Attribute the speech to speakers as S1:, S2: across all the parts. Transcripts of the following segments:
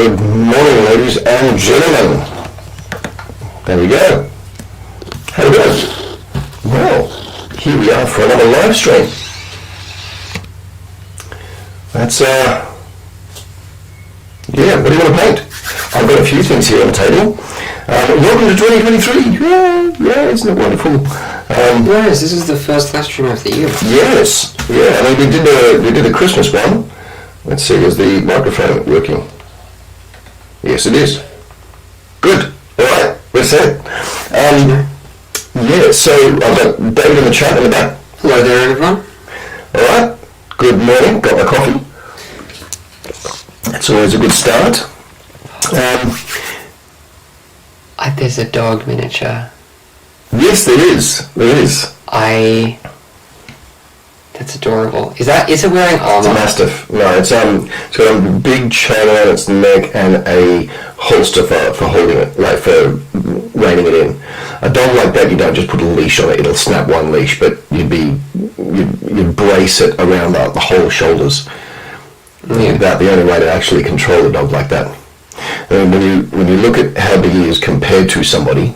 S1: Good morning, ladies and gentlemen. There we go. How we doing? Well, here we are for another live stream. That's, yeah, what do you want to paint? I've got a few things here on the table. Welcome to 2023. Yeah, isn't it wonderful?
S2: Yes, this is the first live stream of the year.
S1: Yes, yeah, I mean, we did a Christmas one. Let's see, is the microphone working? Yes, it is. Good. All right, we're set. Yeah, so I've got David in the chat in the back.
S2: Hello there, everyone.
S1: All right. Good morning. Got my coffee. That's always a good start.
S2: There's a dog miniature.
S1: Yes, there is. There is.
S2: That's adorable. Is it wearing armor?
S1: It's a Mastiff. No, it's got a big chain around its neck and a holster for holding it, like for reining it in. A dog like that, you don't just put a leash on it; it'll snap one leash, but you'd brace it around the whole shoulders.
S2: Yeah.
S1: That's the only way to actually control a dog like that. And when you look at how big he is compared to somebody,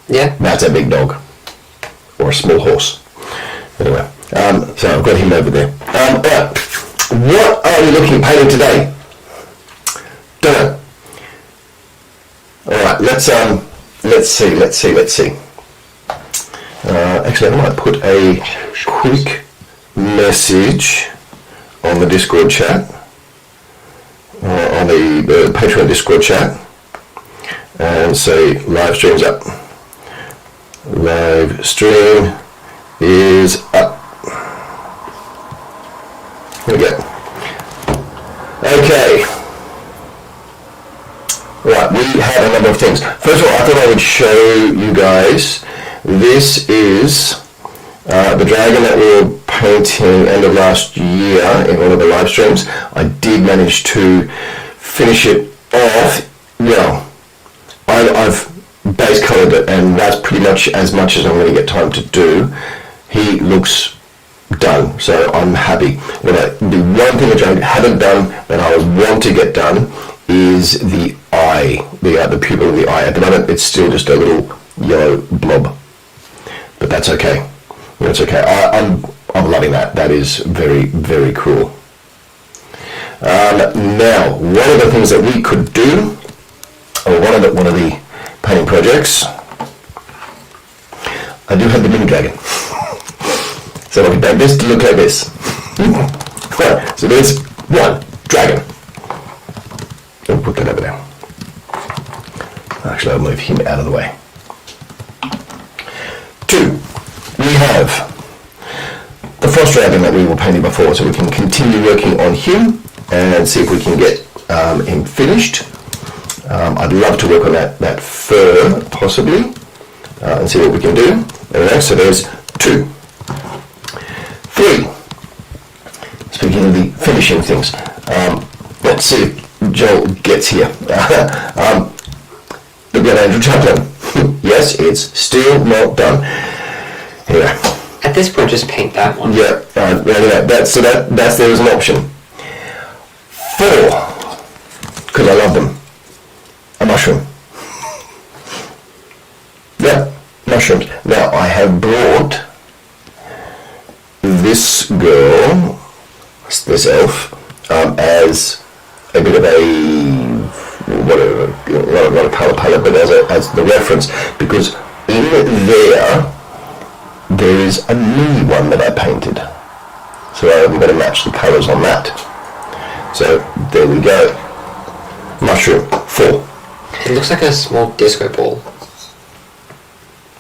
S2: yeah,
S1: that's a big dog or a small horse. Anyway. So I've got him over there. Right. What are we looking at painting today? Don't know. All right. Let's see. Actually, I might put a quick message on the Discord chat, on the Patreon Discord chat, and say live stream's up. Live stream is up. Here we go. Okay. Right, we have a number of things. First of all, I thought I would show you guys. This is the dragon that we were painting end of last year in one of the live streams. I did manage to finish it off. Well, I've base coloured it, and that's pretty much as I'm going to get time to do. He looks done, so I'm happy. The one thing which I haven't done that I want to get done is the eye, the pupil of the eye. At the moment, it's still just a little yellow blob, but that's okay. That's okay. I'm loving that. That is very, very cool. Now, one of the things that we could do, or one of the painting projects, I do have the mini dragon. So I can make this to look like this. Right, so there's one dragon. I'll put that over there. Actually, I'll move him out of the way. Two, we have the frost dragon that we were painting before, so we can continue working on him and see if we can get him finished. I'd love to work on that fur, possibly, and see what we can do. Anyway, so there's two. Three. Speaking of the finishing things, let's see if Joel gets here. The Blood Angel Chaplain. Yes, it's still not done. Anyway.
S2: At this point, just paint that one.
S1: Yeah, that's there is an option. 4, because I love them. A mushroom. Yeah, mushrooms. Now I have brought this girl, this elf, as a bit of a whatever, not a colour palette, but as the reference, because in there is a mini one that I painted, so I'm going to match the colours on that. So there we go. Mushroom 4.
S2: It looks like a small disco ball.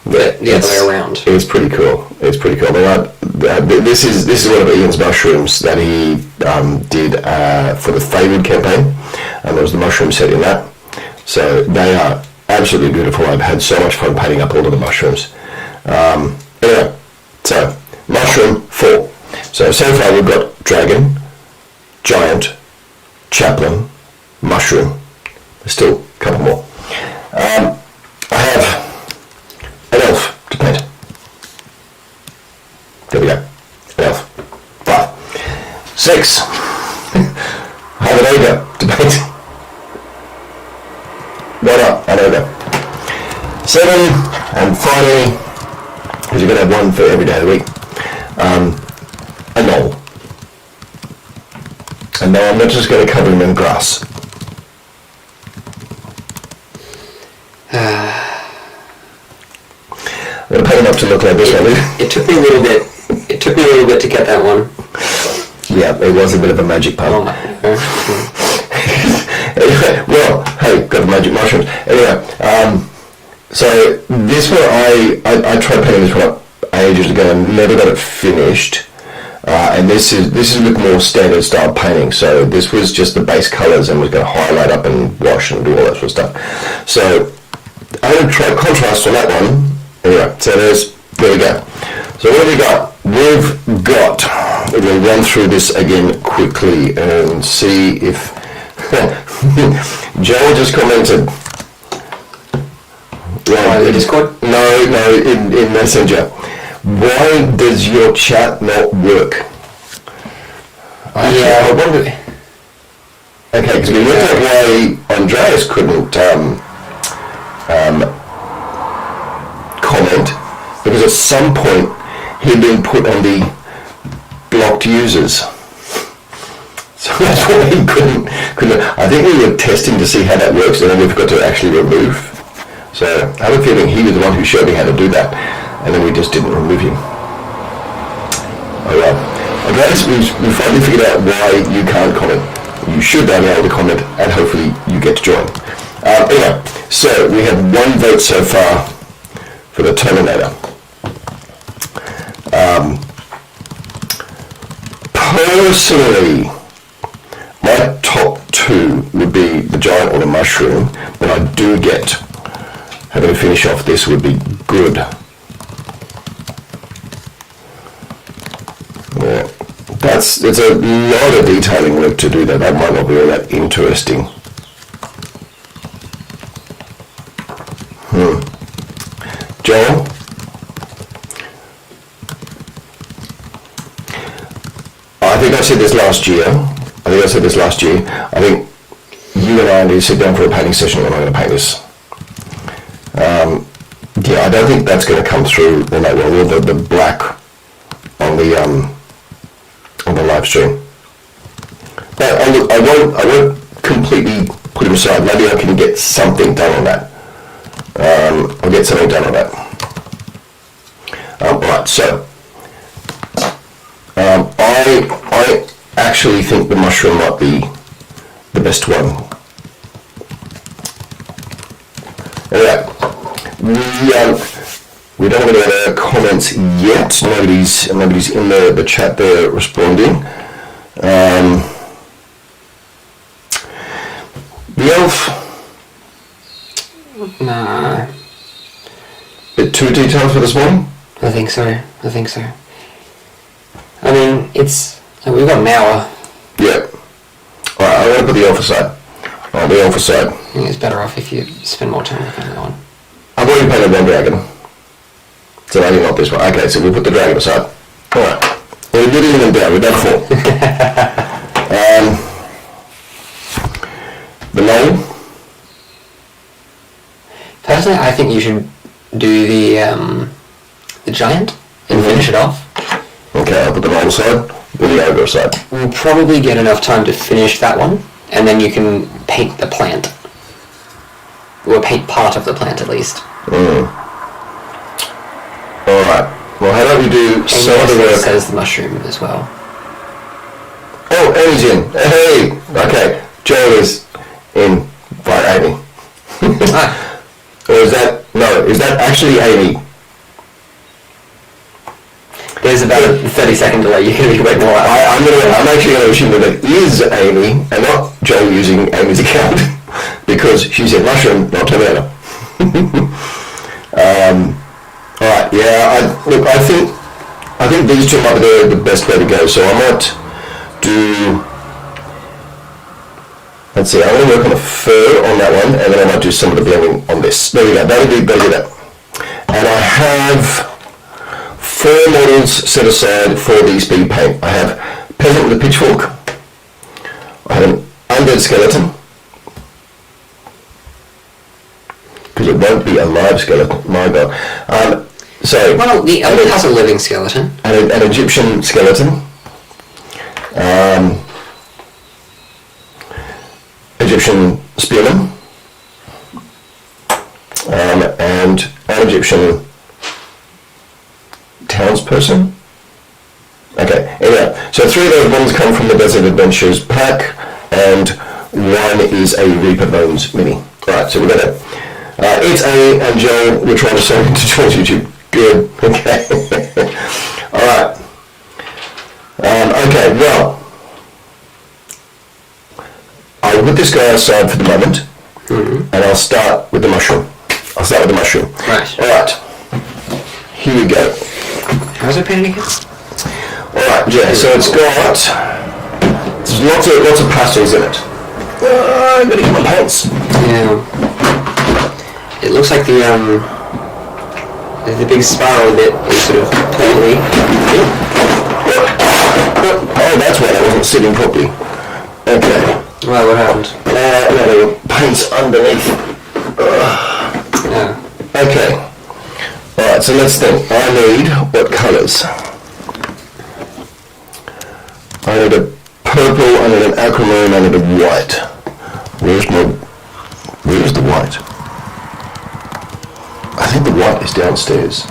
S2: The other way around.
S1: It's pretty cool. It's pretty cool. I mean, this is one of Ian's mushrooms that he did for the Favoured campaign, and there was the mushroom set in that. So they are absolutely beautiful. I've had so much fun painting up all of the mushrooms. Anyway, so mushroom 4. So far we've got dragon, giant, chaplain, mushroom. There's still a couple more. I have an elf to paint. There we go. An elf. 5. 6. I have an ogre to paint. Why not? I know that. 7, and finally, because you're going to have one for every day of the week, a knoll. And now I'm not just going to cover him in grass. I'm going to paint him up to look like this one.
S2: It took me a little bit. It took me a little bit to get that one.
S1: Yeah, it was a bit of a magic pun.
S2: Oh my.
S1: Anyway, well, hey, got the magic mushrooms. Anyway, so this one, I tried painting this one up ages ago and never got it finished. And this is a bit more standard style painting. So this was just the base colours and was going to highlight up and wash and do all that sort of stuff. So I'm going to try contrast on that one. Anyway, so there we go. So what have we got? We've got, we'll run through this again quickly and see if, Joel just commented.
S2: In Discord?
S1: No, in Messenger. Why does your chat not work?
S2: Yeah, I wonder.
S1: Okay, because we looked at why Andreas couldn't comment, because at some point he'd been put on the blocked users. So that's why he couldn't. I think we were testing to see how that works, and then we forgot to actually remove. So I have a feeling he was the one who showed me how to do that, and then we just didn't remove him. Alright. Okay, so we finally figured out why you can't comment. You should now be able to comment, and hopefully you get to join. Anyway, so we have 1 vote so far for the Terminator. Personally, my top 2 would be the giant or the mushroom, but I do get having to finish off this would be good. Yeah, it's a lot of detailing work to do that. That might not be all that interesting. Joel? I think I said this last year. I think you and I need to sit down for a painting session when I'm going to paint this. Yeah, I don't think that's going to come through in that well. The black on the live stream. But I won't completely put him aside. Maybe I can get something done on that. I'll get something done on that. Right, so I actually think the mushroom might be the best one. Anyway, we don't have any comments yet. Nobody's in the chat there responding. The elf.
S2: Nah.
S1: Bit too detailed for this morning?
S2: I think so. I mean, we've got an hour.
S1: Yeah. Alright, I'm going to put the elf aside.
S2: I think it's better off if you spend more time working on that one.
S1: I've already painted one dragon. So maybe not this one. Okay, so we'll put the dragon aside. Alright. We're getting them down. We've done 4. The knoll.
S2: Personally, I think you should do the giant and finish it off.
S1: Okay, I'll put the knoll aside. Put the ogre aside.
S2: We'll probably get enough time to finish that one, and then you can paint the plant. Or paint part of the plant at least.
S1: Alright. Well, how about we do some of the
S2: it
S1: work?
S2: says the mushroom as well.
S1: Oh, Amy's in. Hey! Okay, Joel is in by Amy. Or is that actually Amy?
S2: There's about a 30-second delay. You're going to be waiting a while.
S1: I'm actually going to assume that it is Amy and not Joel using Amy's account because she said mushroom, not tomato. Alright, yeah, I think these two might be the best way to go, so I might do, let's see, I'm going to work on the fur on that one, and then I might do some of the blending on this. There we go, that'll do that. And I have 4 models set aside for the speed paint. I have Peasant with a Pitchfork, I have an Undead Skeleton, it won't be a live skeleton. My God. So
S2: Well, the other has a living skeleton.
S1: an Egyptian skeleton. Egyptian spearman. And an Egyptian townsperson. Okay, anyway, so 3 of those ones come from the Desert Adventures pack, and 1 is a Reaper Bones mini. Alright, so we're gonna... it's A and Joe, we're trying to send into George YouTube. Good, okay. Alright. Okay, well, I'll put this guy aside for the moment, and I'll start with the mushroom.
S2: Right.
S1: Alright, here we go.
S2: How's it painted again?
S1: Alright, yeah, so it's got lots of pastels in it. I'm gonna get my paints.
S2: Yeah. It looks like the big spiral bit is sort of purpley.
S1: Oh, that's why I wasn't sitting properly. Okay.
S2: Well, what happened?
S1: Now there were paints underneath.
S2: Yeah.
S1: Okay. Alright, so let's think. I need what colours? I need a purple, I need an aquamarine, I need a white. Where's the white? I think the white is downstairs.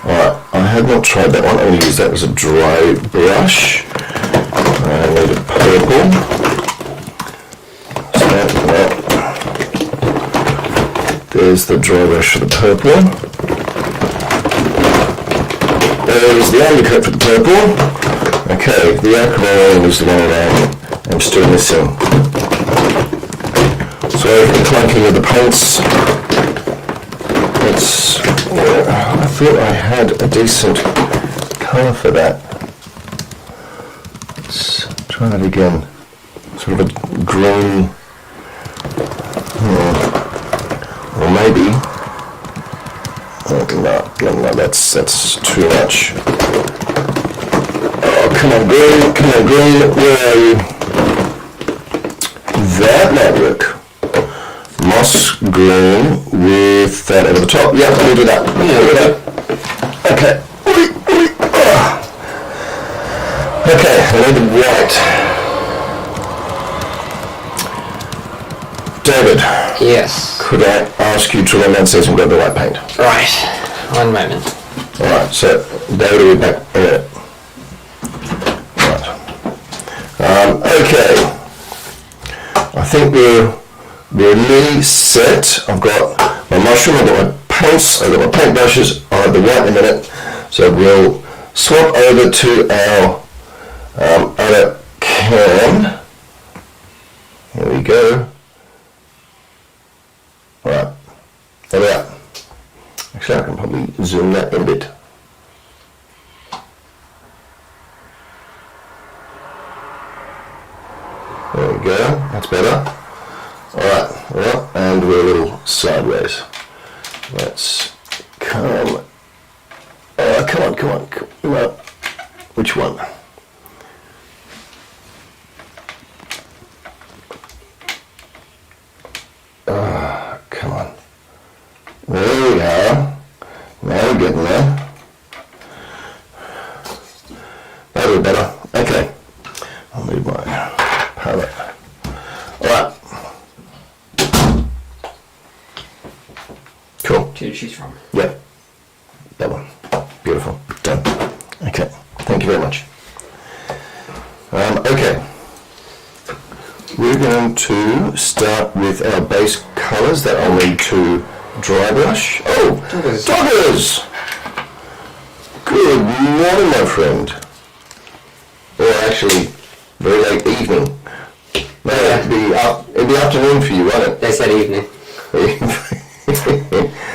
S1: Alright, I have not tried that one. I'm going to use that as a dry brush. I need a purple. So there's the dry brush for the purple. There's the undercoat for the purple. Okay, the aquamarine is the one that I'm still missing. So the clunking of the paints. I thought I had a decent colour for that. Let's try that again. Sort of a green. Or maybe. No, that's too much. Oh, come on, green, where are you? That might work. Moss green with that over the top. Yeah, we'll do that. Yeah, okay. Okay, I need the white. David.
S2: Yes.
S1: Could I ask you to run downstairs and grab the white paint?
S2: Right. 1 moment.
S1: Alright, so David will be back in a minute. Right. Okay. I think we're nearly set. I've got my mushroom, I've got my paints, I've got my paint brushes, I'll have the white in a minute. So we'll swap over to our other can. Here we go. Alright, there we are. Actually, I can probably zoom that in a bit. There we go, that's better. Alright, well, and we're a little sideways. Let's come. Come on. Which one? Come on. There we are. Now we're getting there. That'll be better. Okay. I'll move my palette. Alright. Cool.
S2: Two to choose from.
S1: Yep. That one. Beautiful. Done. Okay. Thank you very much. Okay. We're going to start with our base colours that I'll need to dry brush. Oh, Doggers! Good morning, my friend. Or actually, very late evening. No, it'd be afternoon for you, won't it?
S2: They said evening.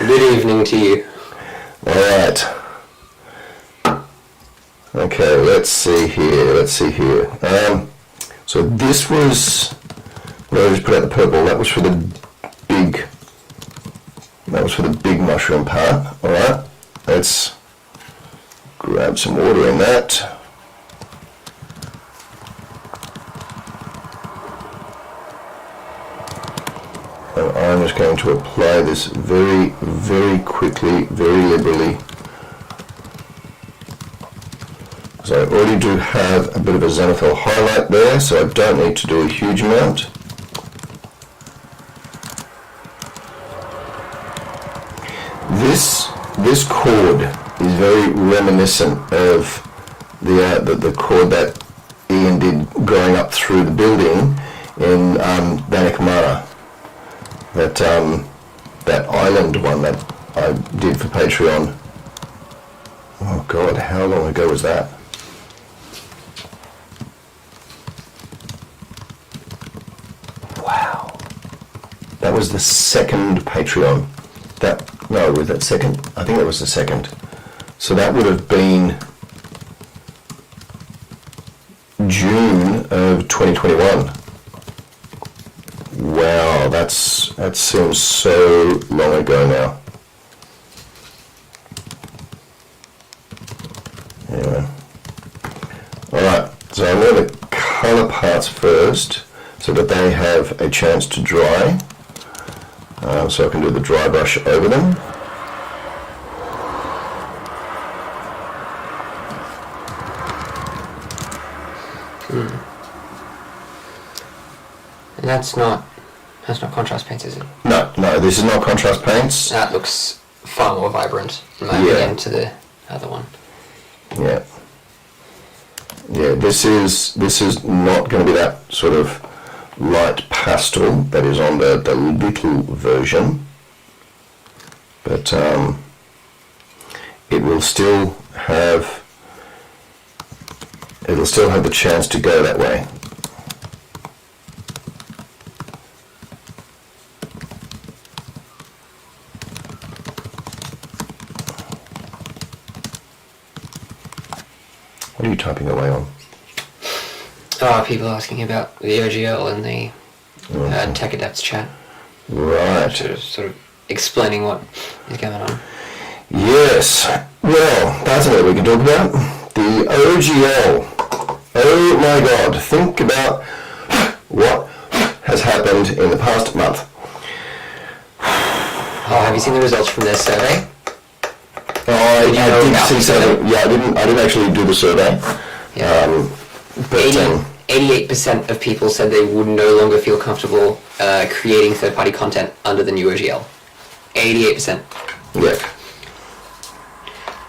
S2: Good evening to you.
S1: Alright. Okay, let's see here. So this was, well, I just put out the purple, that was for the big mushroom part. Alright, let's grab some water in that. and I'm just going to apply this very, very quickly, very liberally. So I already do have a bit of a xenophil highlight there, so I don't need to do a huge amount. This chord is very reminiscent of the chord that Ian did growing up through the building in Vanakamara. That island one that I did for Patreon. Oh God, how long ago was that? Wow. That was the second Patreon. Was that second? I think that was the second. So that would have been June of 2021. Wow, that seems so long ago now. Anyway. Alright, so I'm going to colour parts first so that they have a chance to dry. So I can do the dry brush over them.
S2: And that's not contrast paints, is it?
S1: No, this is not contrast paints.
S2: That looks far more vibrant, in my opinion, to the other one.
S1: Yeah. Yeah, this is not going to be that sort of light pastel that is on the little version, but it will still have the chance to go that way. What are you typing away on?
S2: People asking about the OGL in the Tech Adepts chat.
S1: Right.
S2: Sort of explaining what is going on.
S1: Yes. Well, that's what we can talk about. The OGL. Oh my God. Think about what has happened in the past month.
S2: Oh, have you seen the results from their survey?
S1: I did see something. Yeah, I didn't actually do the survey.
S2: Yeah.
S1: But
S2: 88% of people said they would no longer feel comfortable creating third-party content under the new OGL. 88%.
S1: yeah.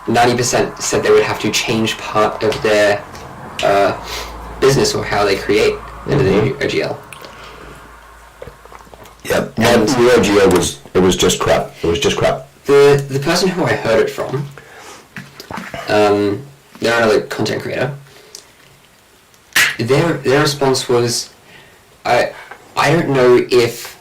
S2: 90% said they would have to change part of their business or how they create under the new OGL.
S1: Yeah. And the OGL was just crap. It was just crap.
S2: The person who I heard it from, they're another content creator. Their response was, I don't know if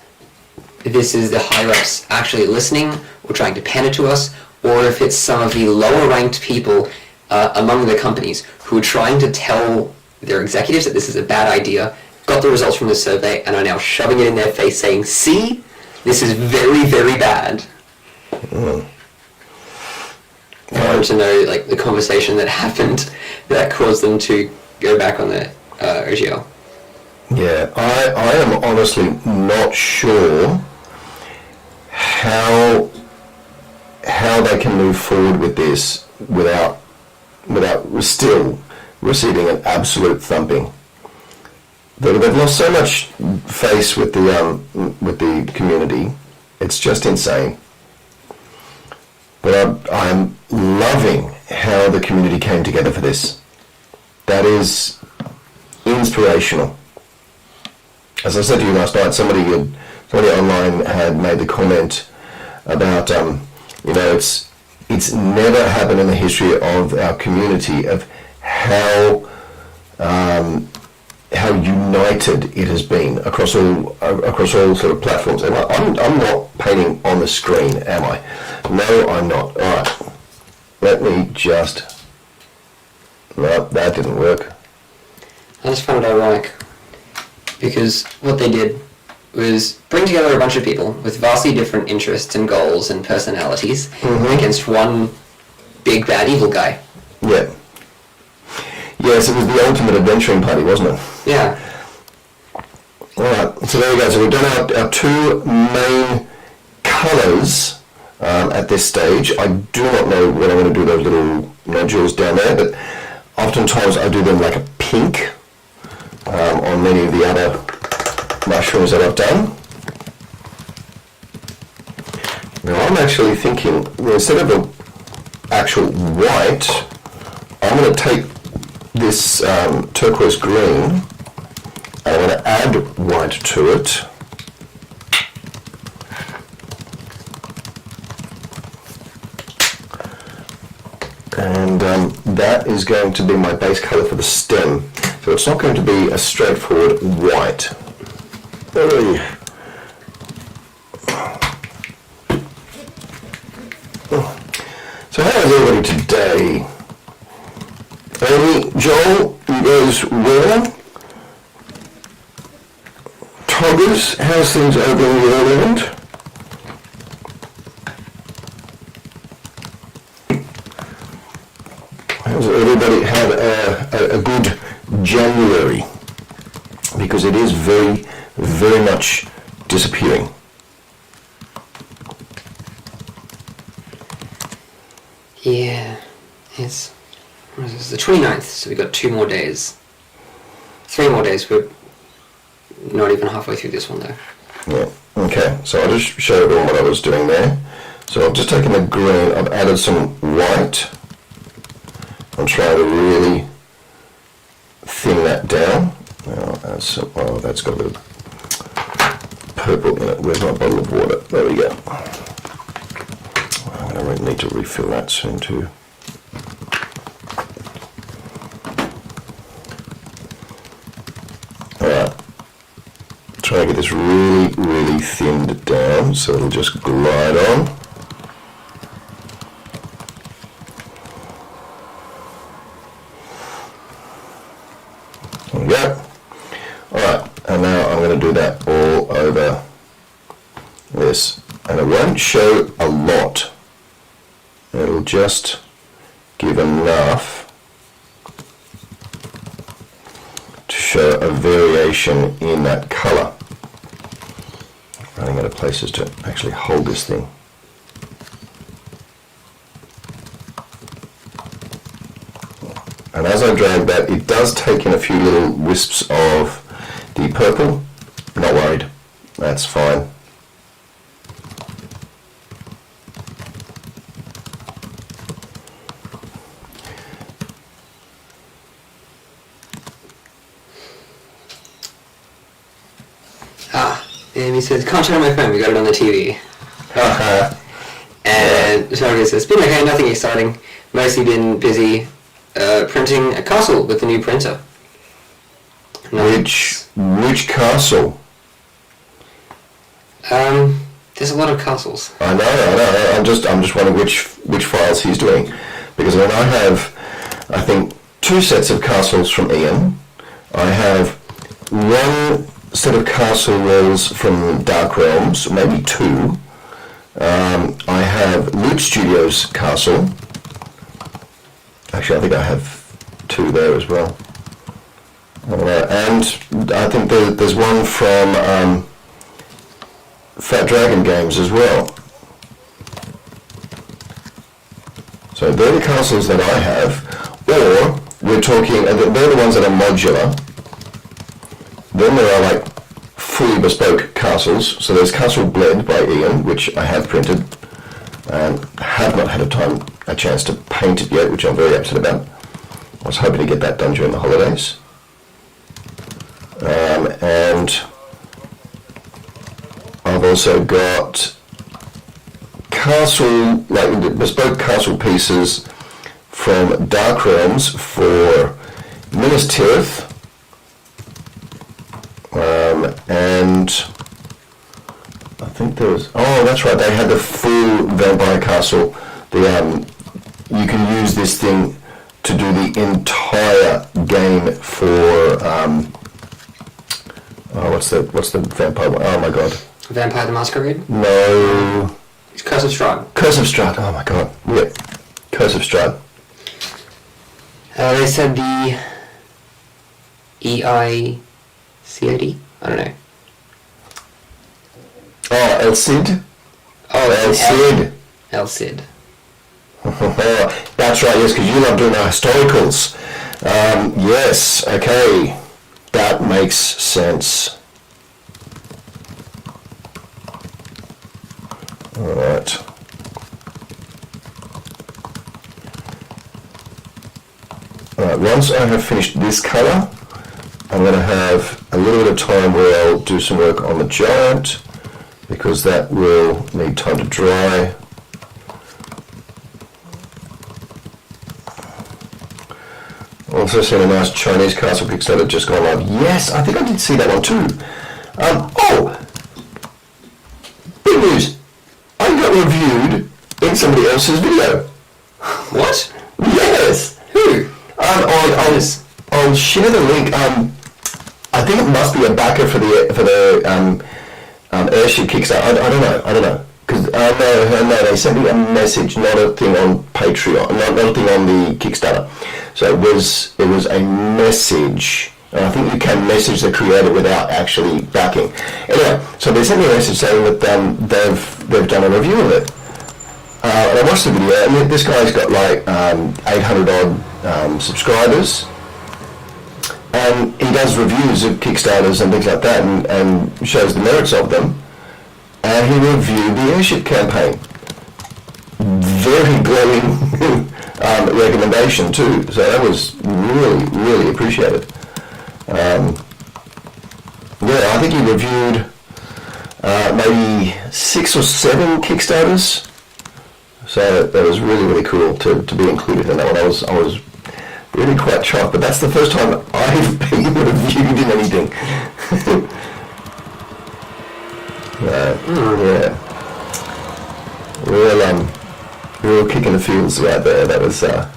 S2: this is the higher ups actually listening or trying to pander to us, or if it's some of the lower ranked people among the companies who are trying to tell their executives that this is a bad idea, got the results from the survey, and are now shoving it in their face saying, see, this is very, very bad. I wanted to know like the conversation that happened that caused them to go back on the OGL.
S1: Yeah, I am honestly not sure how they can move forward with this without still receiving an absolute thumping. They've lost so much face with the community. It's just insane. But I'm loving how the community came together for this. That is inspirational. As I said to you last night, somebody online had made the comment about it's never happened in the history of our community of how united it has been across all sort of platforms. And I'm not painting on the screen, am I? No, I'm not. All right, let me just. No, that didn't work.
S2: I just found it ironic because what they did was bring together a bunch of people with vastly different interests and goals and personalities against one big bad evil guy.
S1: Yeah. Yes, it was the ultimate adventuring party, wasn't it?
S2: Yeah.
S1: Alright, so there we go. So we've done our two main colours at this stage. I do not know when I'm going to do those little nodules down there, but oftentimes I do them like a pink on many of the other mushrooms that I've done. Now I'm actually thinking, instead of an actual white, I'm going to take this turquoise green and I'm going to add white to it. And that is going to be my base colour for the stem. So it's not going to be a straightforward white. So how is everybody today? Amy, Joel, you guys well? Toggers, how's things over in your end? Has everybody had a good January? Because it is very, very much disappearing.
S2: Yeah, it's the 29th, so we've got 2 more days. 3 more days, we're not even halfway through this one though.
S1: Yeah, okay, so I'll just show everyone what I was doing there. So I've just taken the green, I've added some white. I'm trying to really thin that down. Oh, that's got a bit of purple in it. Where's my bottle of water? There we go. I'm going to need to refill that soon too. Alright. Try to get this really, really thinned down so it'll just glide on. There we go. Alright, and now I'm going to do that all over this. And it won't show a lot. It'll just give enough to show a variation in that colour. Running out of places to actually hold this thing. And as I drag that, it does take in a few little wisps of the purple. Not worried, that's fine.
S2: And he says, can't turn on my phone, we got it on the TV. And Charlie says, been okay, nothing exciting. Mostly been busy printing a castle with the new printer.
S1: Which castle?
S2: There's a lot of castles.
S1: I know. I'm just wondering which files he's doing, because I have, I think, 2 sets of castles from Ian. I have 1 set of castle walls from Dark Realms, maybe 2. I have Loot Studios castle. Actually, I think I have 2 there as well. And I think there's one from Fat Dragon Games as well. So they're the castles that I have, or we're talking, they're the ones that are modular. Then there are like fully bespoke castles. So there's Castle Bled by Ian, which I have printed and have not had a chance to paint it yet, which I'm very upset about. I was hoping to get that done during the holidays. And I've also got castle, like bespoke castle pieces from Dark Realms for Minas Tirith. And I think there was, oh that's right, they had the full Vampire Castle. You can use this thing to do the entire game for what's the vampire one? Oh my god.
S2: Vampire the Masquerade?
S1: No.
S2: It's Curse of Strahd.
S1: Curse of Strahd, oh my god. Yeah. Curse of Strahd.
S2: They said the EICOD? I don't know.
S1: Oh, El Cid?
S2: Oh,
S1: El
S2: it's
S1: Cid.
S2: El Cid.
S1: That's right, yes, because you love doing the historicals. Yes, okay. That makes sense. Alright. Alright, once I have finished this colour, I'm going to have a little bit of time where I'll do some work on the giant, because that will need time to dry. Also seen a nice Chinese castle Kickstarter just gone live. Yes, I think I did see that one too. Oh, big news! I got reviewed in somebody else's video.
S2: What?
S1: Yes.
S2: Who?
S1: I'll share the link. I think it must be a backer for the airship Kickstarter. I don't know. Because no, they sent me a message, not a thing on Patreon, not a thing on the Kickstarter. So it was a message. And I think you can message the creator without actually backing. Anyway, so they sent me a message saying that they've done a review of it. And I watched the video, and this guy's got like 800 odd subscribers. And he does reviews of Kickstarters and things like that, and shows the merits of them. And he reviewed the airship campaign. Very glowing recommendation too. So that was really, really appreciated. Yeah, I think he reviewed maybe 6 or 7 Kickstarters. So that was really, really cool to be included in that one. I was really quite shocked, but that's the first time I've been reviewed in anything. Yeah. Real kick in the fields right there. That was okay,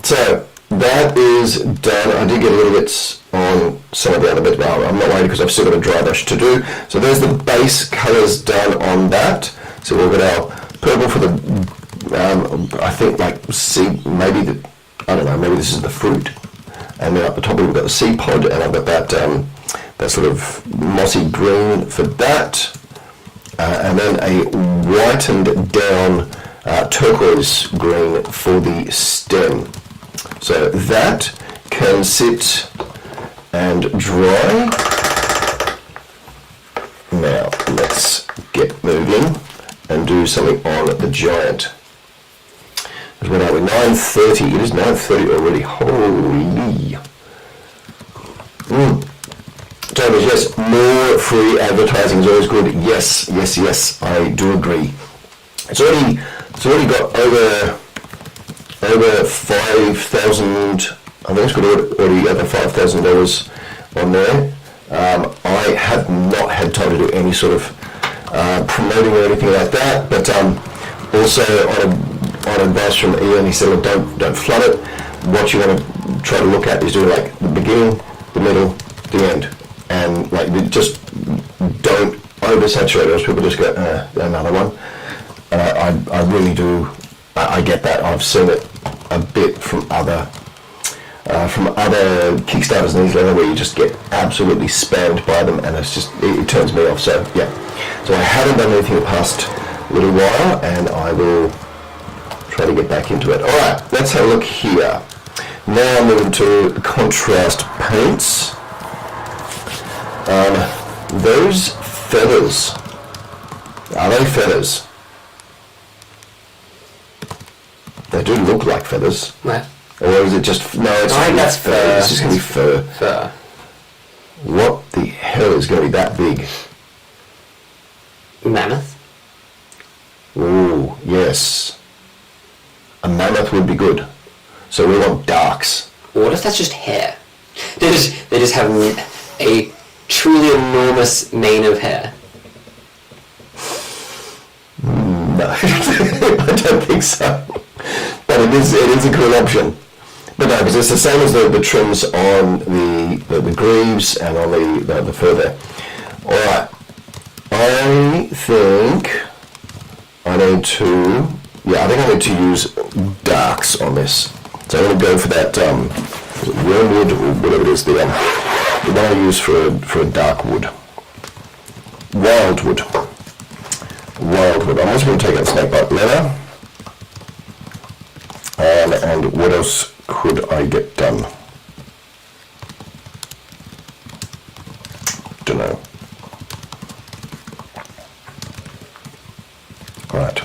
S1: so that is done. I did get a little bit on some of the other bits, but I'm not worried because I've still got a dry brush to do. So there's the base colours done on that. So we've got our purple for the, I think like seed, maybe I don't know, maybe this is the fruit. And then up the top we've got the seed pod, and I've got that sort of mossy green for that. And then a whitened down turquoise green for the stem. So that can sit and dry. Now let's get moving and do something on the giant. What are we? 9:30. It is 9:30 already. Holy. Thomas, yes, more free advertising is always good. Yes, I do agree. It's already got over 5,000. I think it's got already over $5,000 on there. I have not had time to do any sort of promoting or anything like that, but also on advice from Ian, he said, don't flood it. What you want to try to look at is do like the beginning, the middle, the end. And like just don't oversaturate it, else people just go another one. I really do. I get that. I've seen it a bit from other Kickstarters and these level where you just get absolutely spammed by them, and it turns me off. So yeah. So I haven't done anything the past little while, and I will try to get back into it. All right, let's have a look here. Now moving to contrast paints. Those feathers, are they feathers? They do look like feathers.
S2: Where?
S1: Or is it just, no, it's
S2: I think that's
S1: fur.
S2: fur.
S1: It's just going to be fur.
S2: Fur.
S1: What the hell is going to be that big?
S2: Mammoth?
S1: Ooh, yes. A mammoth would be good. So we want darks.
S2: What if that's just hair? They just have a truly enormous mane of hair.
S1: No, I don't think so. But it is a cool option. But no, because it's the same as the trims on the greaves and on the fur there. All right. I think I need to use darks on this. So I'm going to go for that wormwood or whatever it is, the one I use for a dark wood. Wildwood. Wildwood. I'm just going to take out snakebite leather. And what else could I get done? Don't know. Right.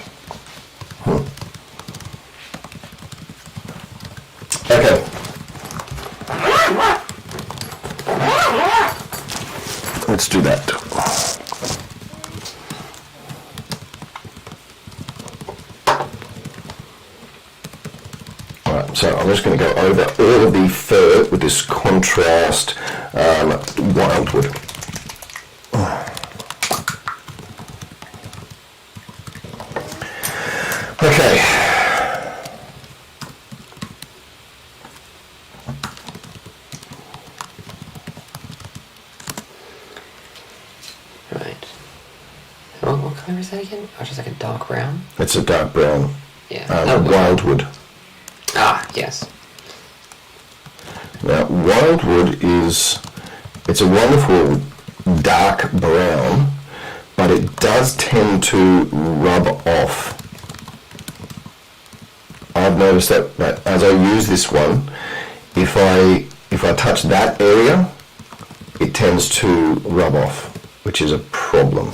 S1: Okay. Let's do that. Right, so I'm just going to go over all of the fur with this contrast wildwood. Okay.
S2: Right. What colour is that again? Oh, just like a dark brown?
S1: It's a dark brown.
S2: Yeah.
S1: Wildwood.
S2: Ah, yes.
S1: Now, wildwood it's a wonderful dark brown, but it does tend to rub off. I've noticed that as I use this one, if I touch that area, it tends to rub off, which is a problem.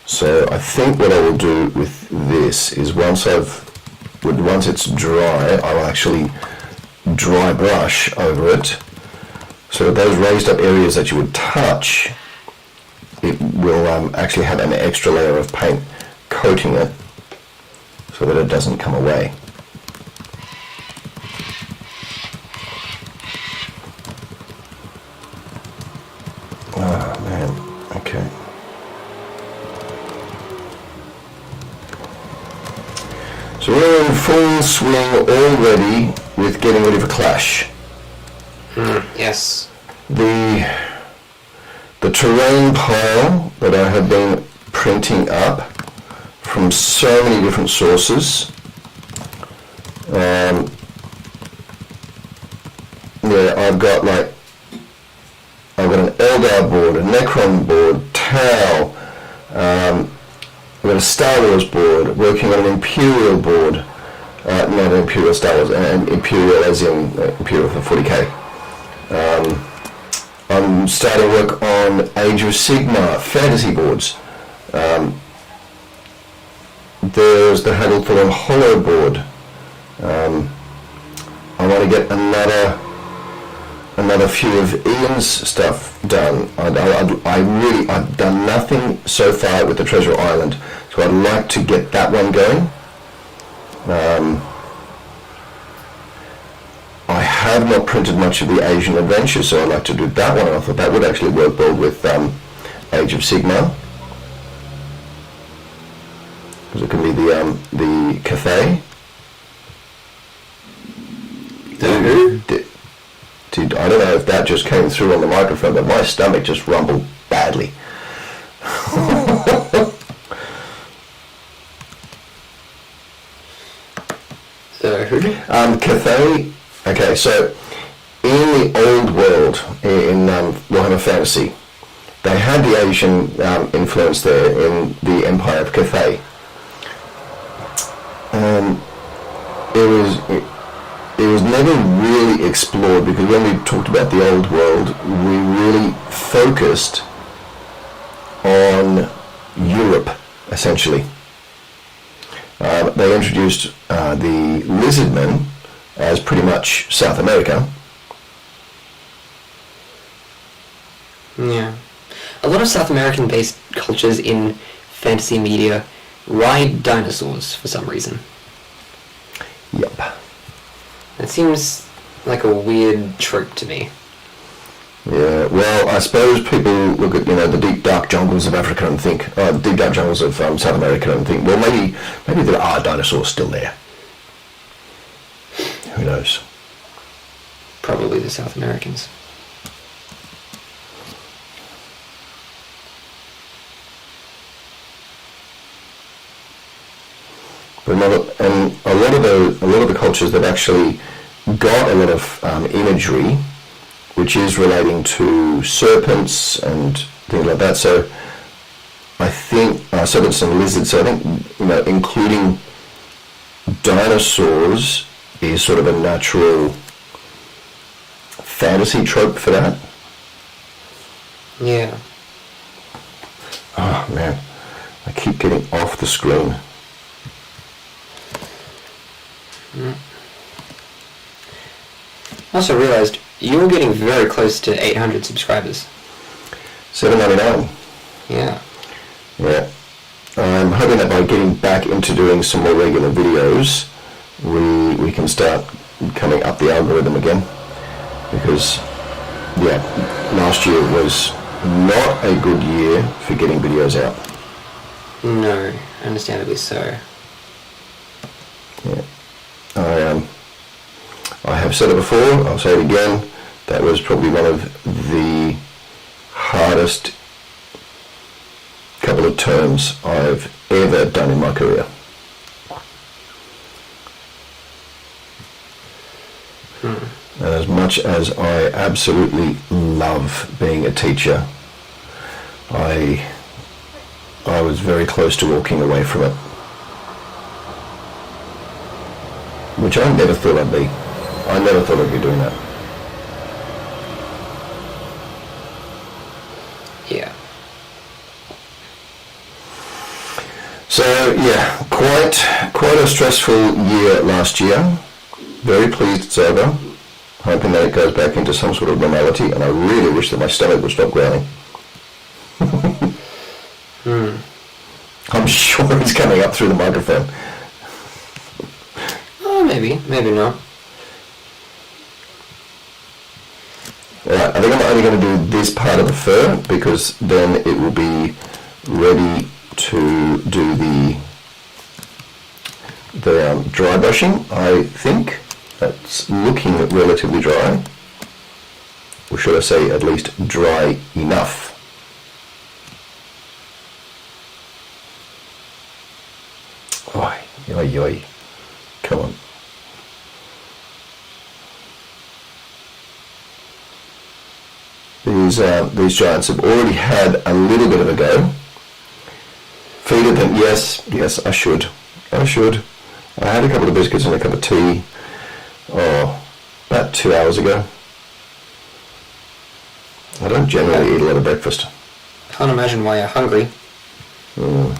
S1: So I think what I will do with this is once it's dry, I will actually dry brush over it, so those raised up areas that you would touch, it will actually have an extra layer of paint coating it so that it doesn't come away. Oh man, okay. So we're in full swing already with getting ready for Clash.
S2: Yes.
S1: The terrain pile that I have been printing up from so many different sources. Yeah, I've got an Eldar board, a Necron board, Tau. I've got a Star Wars board, working on an Imperial board. Not an Imperial Star Wars, an Imperial as in Imperial for 40k. I'm starting work on Age of Sigmar fantasy boards. There's the Hagelthorn Hollow board. I want to get another few of Ian's stuff done. I've done nothing so far with the Treasure Island, so I'd like to get that one going. I have not printed much of the Asian Adventure, so I'd like to do that one. I thought that would actually work well with Age of Sigmar, because it can be the Cathay. I don't know if that just came through on the microphone, but my stomach just rumbled badly. Cathay. Okay, so in the old world, in Warhammer Fantasy, they had the Asian influence there in the Empire of Cathay. It was never really explored, because when we talked about the old world, we really focused on Europe, essentially. They introduced the lizardmen as pretty much South America.
S2: Yeah. A lot of South American-based cultures in fantasy media ride dinosaurs for some reason.
S1: Yep.
S2: It seems like a weird trope to me.
S1: Yeah, well, I suppose people look at, the deep dark jungles of Africa and think, deep dark jungles of South America and think, well, maybe there are dinosaurs still there. Who knows?
S2: Probably the South Americans.
S1: But a lot of the cultures that actually got a lot of imagery which is relating to serpents and things like that. So I think serpents and lizards. So I think, you know, including dinosaurs is sort of a natural fantasy trope for that.
S2: Yeah.
S1: Oh man, I keep getting off the screen.
S2: I also realised you're getting very close to 800 subscribers.
S1: 799.
S2: Yeah.
S1: Yeah. I'm hoping that by getting back into doing some more regular videos, we can start coming up the algorithm again. Because, yeah, last year was not a good year for getting videos out.
S2: No, understandably so.
S1: Yeah. I have said it before, I'll say it again, that was probably one of the hardest couple of terms I've ever done in my career. And as much as I absolutely love being a teacher, I was very close to walking away from it. Which I never thought I'd be. I never thought I'd be doing that.
S2: Yeah.
S1: So yeah, quite a stressful year last year. Very pleased it's over. Hoping that it goes back into some sort of normality, and I really wish that my stomach would stop growling. I'm sure it's coming up through the microphone.
S2: Oh, maybe not.
S1: Alright, I think I'm only going to do this part of the fur because then it will be ready to do the dry brushing. I think that's looking relatively dry, or should I say at least dry enough. Oi, oi, oi. Come on. These giants have already had a little bit of a go. Feeded them, yes, I should. I had a couple of biscuits and a cup of tea, about 2 hours ago. I don't generally eat a lot of breakfast.
S2: Can't imagine why you're hungry. You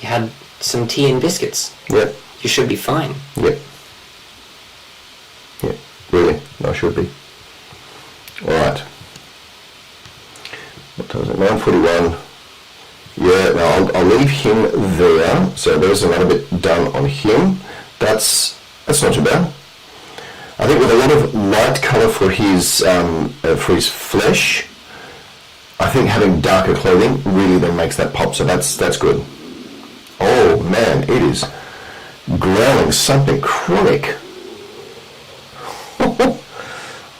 S2: had some tea and biscuits.
S1: Yep.
S2: You should be fine.
S1: Yep. Yep, really, I should be. Alright. What time is it? 9:41. Yeah, now I'll leave him there. So there's another bit done on him. That's not too bad. I think with a lot of light colour for his flesh, I think having darker clothing really then makes that pop. So that's good. Oh man, it is growling something chronic.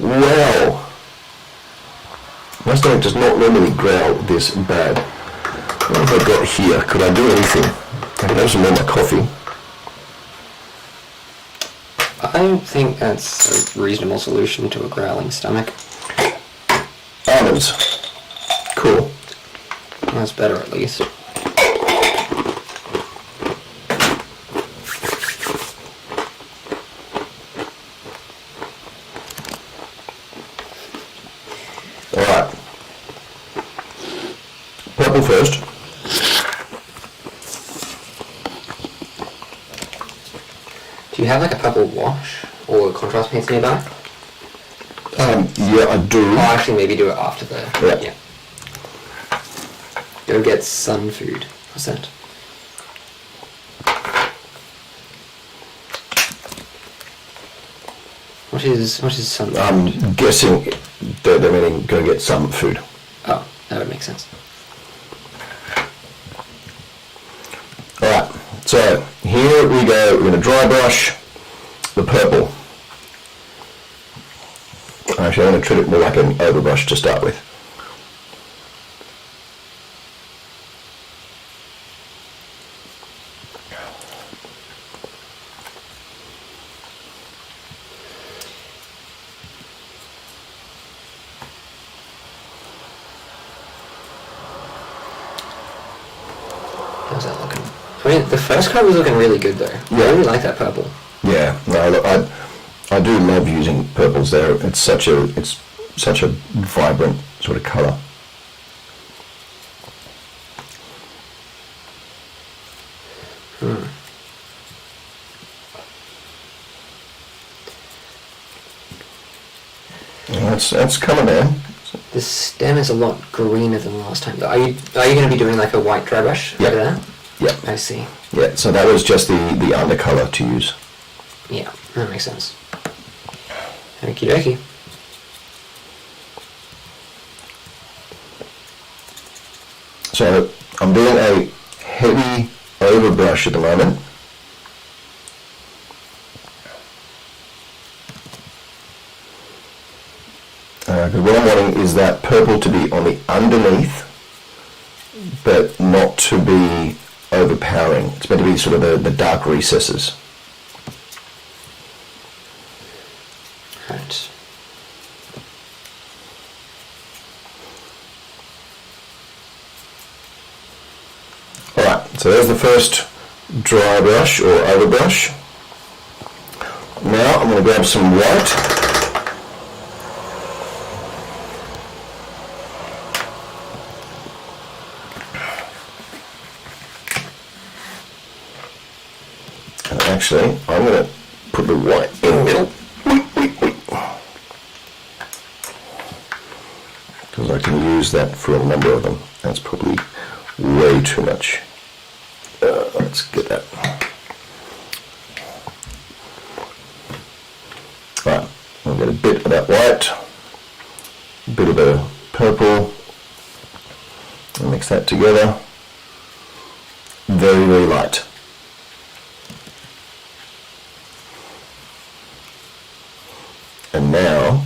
S1: Wow. My stomach does not normally growl this bad. What have I got here? Could I do anything? I could have some more of my coffee.
S2: I don't think that's a reasonable solution to a growling stomach.
S1: Almonds. Cool.
S2: That's better at least.
S1: Alright. Purple first.
S2: Do you have like a purple wash or contrast paints nearby?
S1: Yeah, I do.
S2: Oh, actually, maybe do it after the...
S1: Yeah.
S2: Go get sun food. What's that? What is sun food?
S1: I'm guessing they're meaning go get some food.
S2: Oh, that would make sense.
S1: Alright, so here we go. We're going to dry brush the purple. Actually, I'm going to treat it more like an overbrush to start with.
S2: How's that looking? I mean, the first card was looking really good though.
S1: Yeah.
S2: I really like that purple.
S1: Yeah, no, look, I do love using purples there. It's such a vibrant sort of colour. That's coming in.
S2: The stem is a lot greener than last time. Are you going to be doing like a white dry brush over there?
S1: Yeah.
S2: I see.
S1: Yeah, so that was just the undercolour to use.
S2: Yeah, that makes sense. Okie dokie.
S1: So I'm doing a heavy overbrush at the moment. Because what I'm wanting is that purple to be on the underneath, but not to be overpowering. It's meant to be sort of the dark recesses.
S2: Right.
S1: Alright, so there's the first dry brush or overbrush. Now I'm going to grab some white. And actually, I'm going to put the white in the middle. Because I can use that for a number of them. That's probably way too much. Let's get that. Right, I'll get a bit of that white, a bit of the purple, and mix that together. Very, very light. And now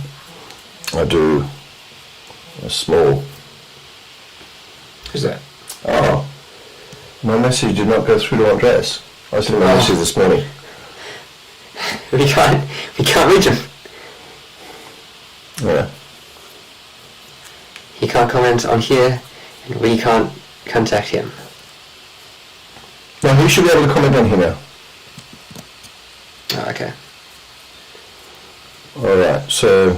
S1: I do a small.
S2: Who's that?
S1: Oh, my message did not go through to Andreas. I sent him a message this morning.
S2: We can't reach him.
S1: Yeah.
S2: He can't comment on here, and we can't contact him.
S1: No, he should be able to comment on here now.
S2: Oh, okay.
S1: Alright, so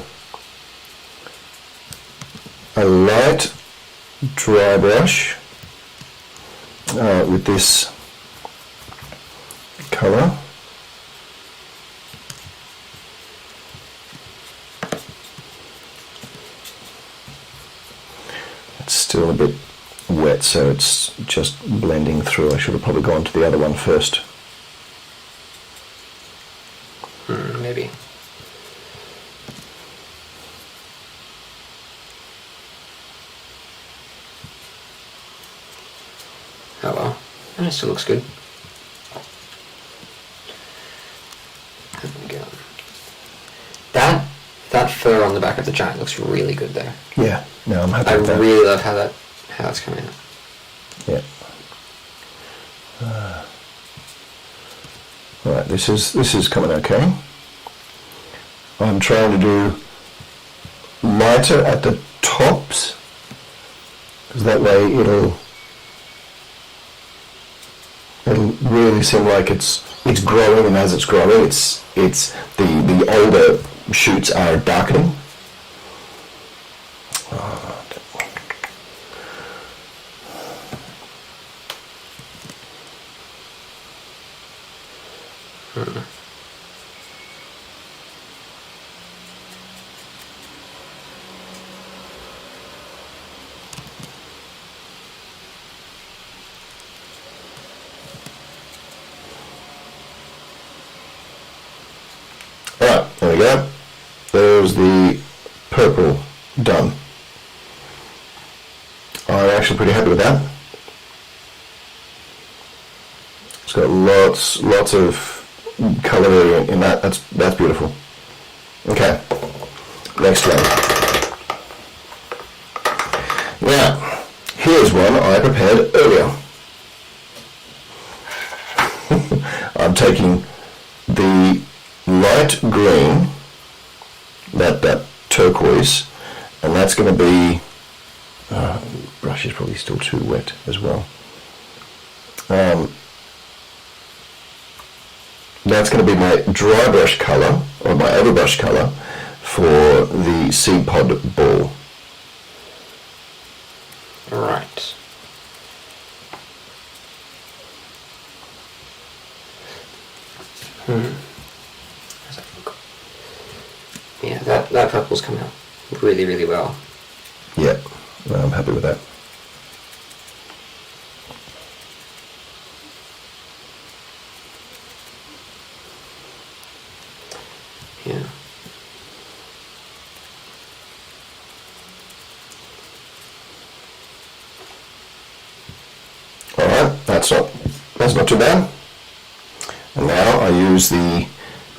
S1: a light dry brush with this colour. It's still a bit wet, so it's just blending through. I should have probably gone to the other one first.
S2: Maybe. Oh well, and it still looks good. There we go. That fur on the back of the giant looks really good there.
S1: Yeah, no, I'm happy
S2: I
S1: with that.
S2: really love how that's coming out.
S1: Yeah. Right, this is coming okay. I'm trying to do lighter at the tops, because that way it'll really seem like it's growing, and as it's growing, it's the older shoots are darkening. Right, there we go. There's the purple done. I'm actually pretty happy with that. It's got lots of colour in that. That's beautiful. Okay, next one. Now, here's one I prepared earlier. I'm taking the light green, that turquoise, and that's going to be, brush is probably still too wet as well. That's going to be my dry brush colour, or my overbrush colour, for the seed pod ball.
S2: Right. Yeah, that purple's come out really, really well.
S1: Yeah, I'm happy with that.
S2: Yeah.
S1: Alright, that's not too bad. And now I use the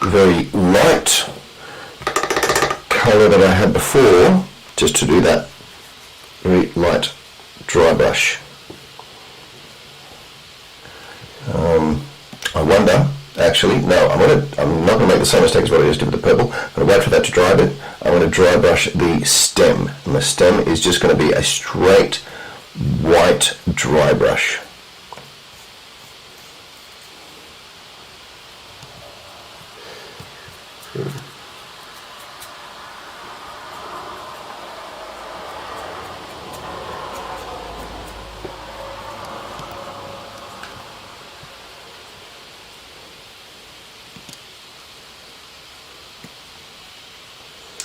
S1: very light colour that I had before, just to do that very light dry brush. I wonder, actually, no, I'm not going to make the same mistake as what I just did with the purple. I'm going to wait for that to dry a bit. I'm going to dry brush the stem, and the stem is just going to be a straight white dry brush.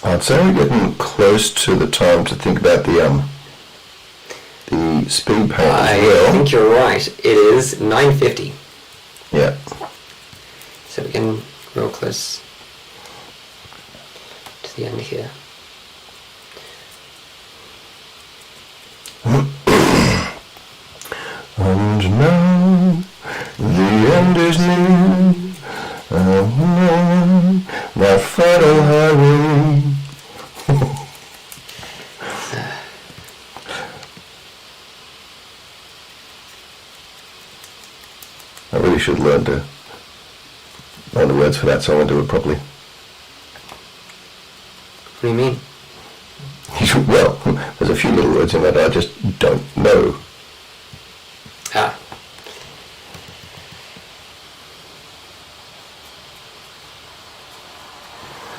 S1: I'd say we're getting close to the time to think about the speed paint as well.
S2: I think you're right. It is 9:50.
S1: Yeah.
S2: So we're getting real close to the end here.
S1: And now the end is near. My final highway. I really should learn the words for that song and do it properly.
S2: What do you mean?
S1: Well, there's a few little words in that I just don't know.
S2: Ah.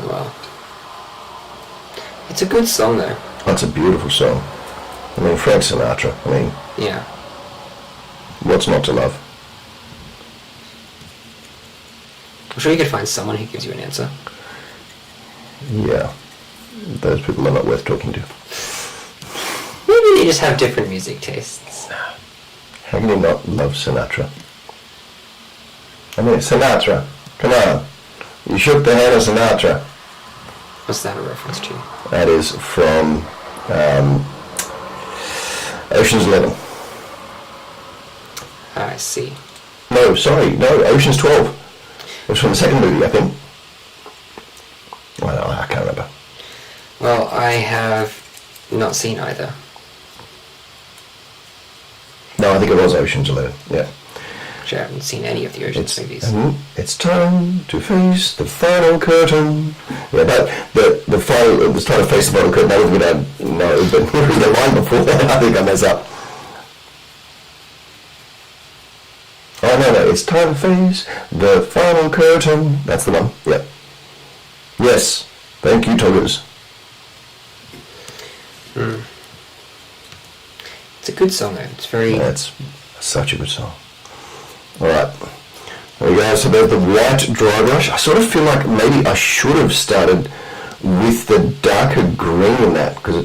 S2: Well. It's a good song though.
S1: That's a beautiful song. I mean, Frank Sinatra. I mean,
S2: Yeah.
S1: what's not to love?
S2: I'm sure you could find someone who gives you an answer.
S1: Yeah. Those people are not worth talking to.
S2: Maybe they just have different music tastes.
S1: How can you not love Sinatra? I mean, Sinatra. Come on. You shook the hand of Sinatra.
S2: What's that a reference to?
S1: That is from Ocean's 11.
S2: I see.
S1: No, sorry. No, Ocean's 12. It was from the second movie, I think. Well, I can't remember.
S2: Well, I have not seen either.
S1: No, I think it was Ocean's 11. Yeah.
S2: Actually, I haven't seen any of the Ocean's movies.
S1: It's time to face the final curtain. Yeah, but the final, it was time to face the final curtain. That was without, no, but the line before that, I think I mess up. Oh, no, it's time to face the final curtain. That's the one, yeah. Yes, thank you, Toggers.
S2: It's a good song though. It's very...
S1: That's such a good song. Alright, there we go. So there's the white dry brush. I sort of feel like maybe I should have started with the darker green in that, because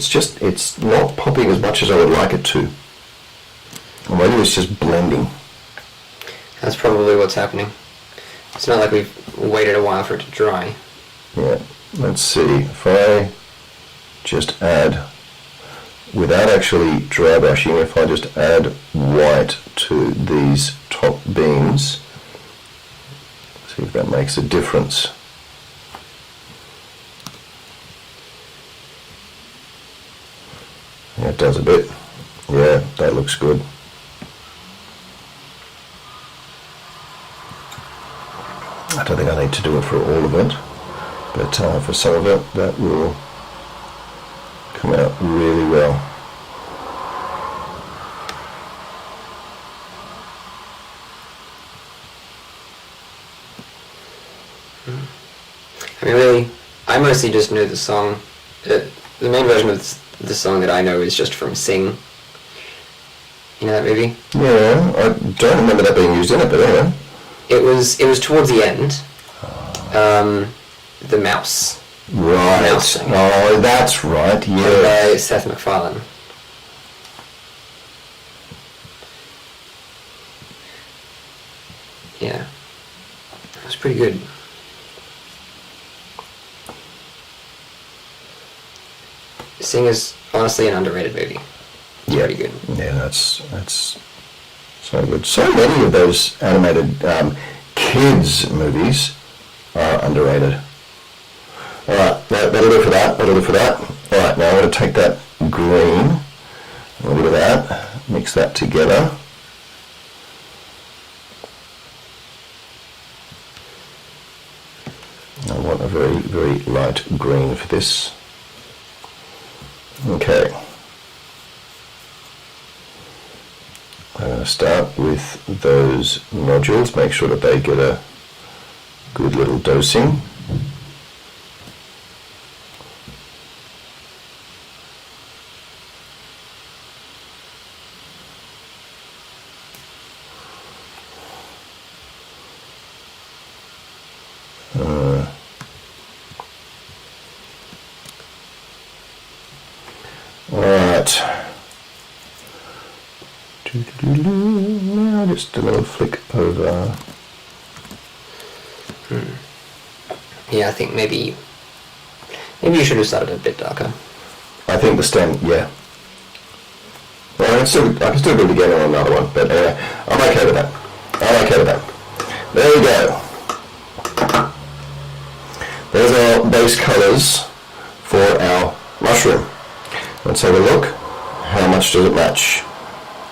S1: it's not popping as much as I would like it to. Or maybe it's just blending.
S2: That's probably what's happening. It's not like we've waited a while for it to dry.
S1: Yeah, let's see. If I just add, without actually dry brushing, if I just add white to these top beams, see if that makes a difference. Yeah, it does a bit. Yeah, that looks good. I don't think I need to do it for all of it, but for some of it, that will come out really well.
S2: I mostly just know the song. The main version of the song that I know is just from Sing. You know that movie?
S1: Yeah, I don't remember that being used in it, but anyway.
S2: It was towards the end. The mouse.
S1: Right.
S2: Mouse.
S1: Oh, that's right. Yeah.
S2: By Seth MacFarlane. Yeah, it was pretty good. Sing is honestly an underrated movie. It's pretty good.
S1: Yeah, that's so good. So many of those animated kids movies are underrated. All right, that'll do for that. That'll do for that. All right, now I'm going to take that green, a little bit of that, mix that together. I want a very, very light green for this. Okay. I'm going to start with those nodules, make sure that they get a good little dosing. Alright. Now just a little flick over.
S2: Yeah, I think maybe you should have started a bit darker.
S1: I think the stem, yeah. Well, I can still do it again on another one, but anyway, I'm okay with that. I'm okay with that. There we go. There's our base colours for our mushroom. Let's have a look. How much does it match?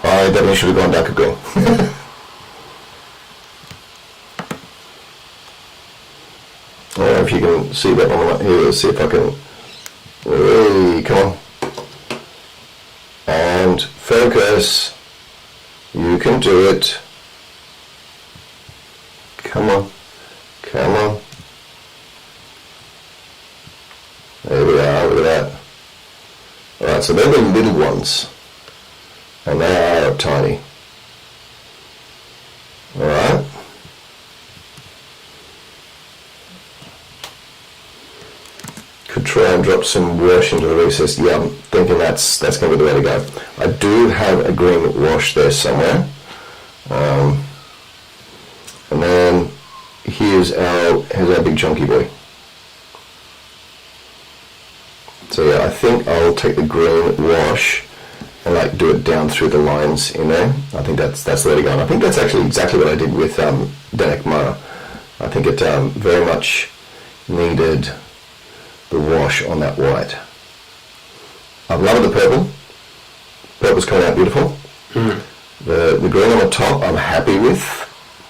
S1: I definitely should have gone darker green. I don't know if you can see that one here. Let's see if I can. Hey, come on. And focus. You can do it. Come on. Come on. There we are. Look at that. Alright, so they're the little ones. And they are tiny. Alright. Could try and drop some wash into the recess. Yeah, I'm thinking that's going to be the way to go. I do have a green wash there somewhere. And then here's our big chunky boy. So yeah, I think I'll take the green wash and like do it down through the lines in there. I think that's the way to go. And I think that's actually exactly what I did with Danek Mara. I think it very much needed the wash on that white. I've loved the purple. Purple's coming out beautiful. The green on the top I'm happy with.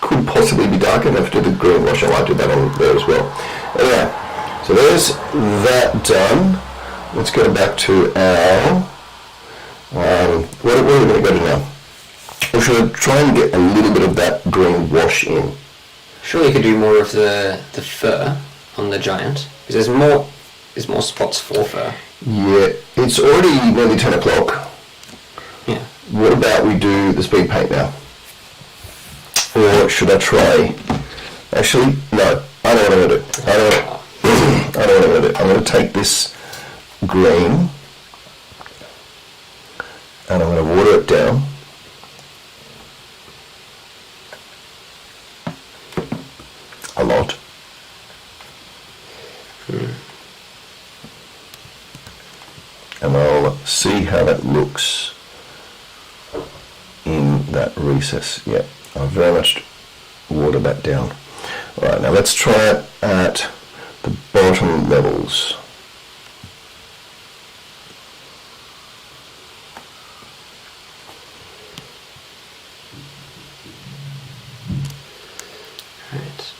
S1: Could possibly be darker enough to do the green wash. I might do that on there as well. Anyway, so there's that done. Let's go back to our, what are we going to go to now? We should try and get a little bit of that green wash in.
S2: Surely you could do more of the fur on the giant, because there's more spots for fur.
S1: Yeah, it's already nearly 10 o'clock.
S2: Yeah.
S1: What about we do the speed paint now? Or should I try? Actually, no, I know what I'm going to do. I know what I'm going to do. I'm going to take this green and I'm going to water it down. A lot. And I'll see how that looks in that recess. Yeah, I'll very much water that down. Alright, now let's try it at the bottom levels.
S2: Right.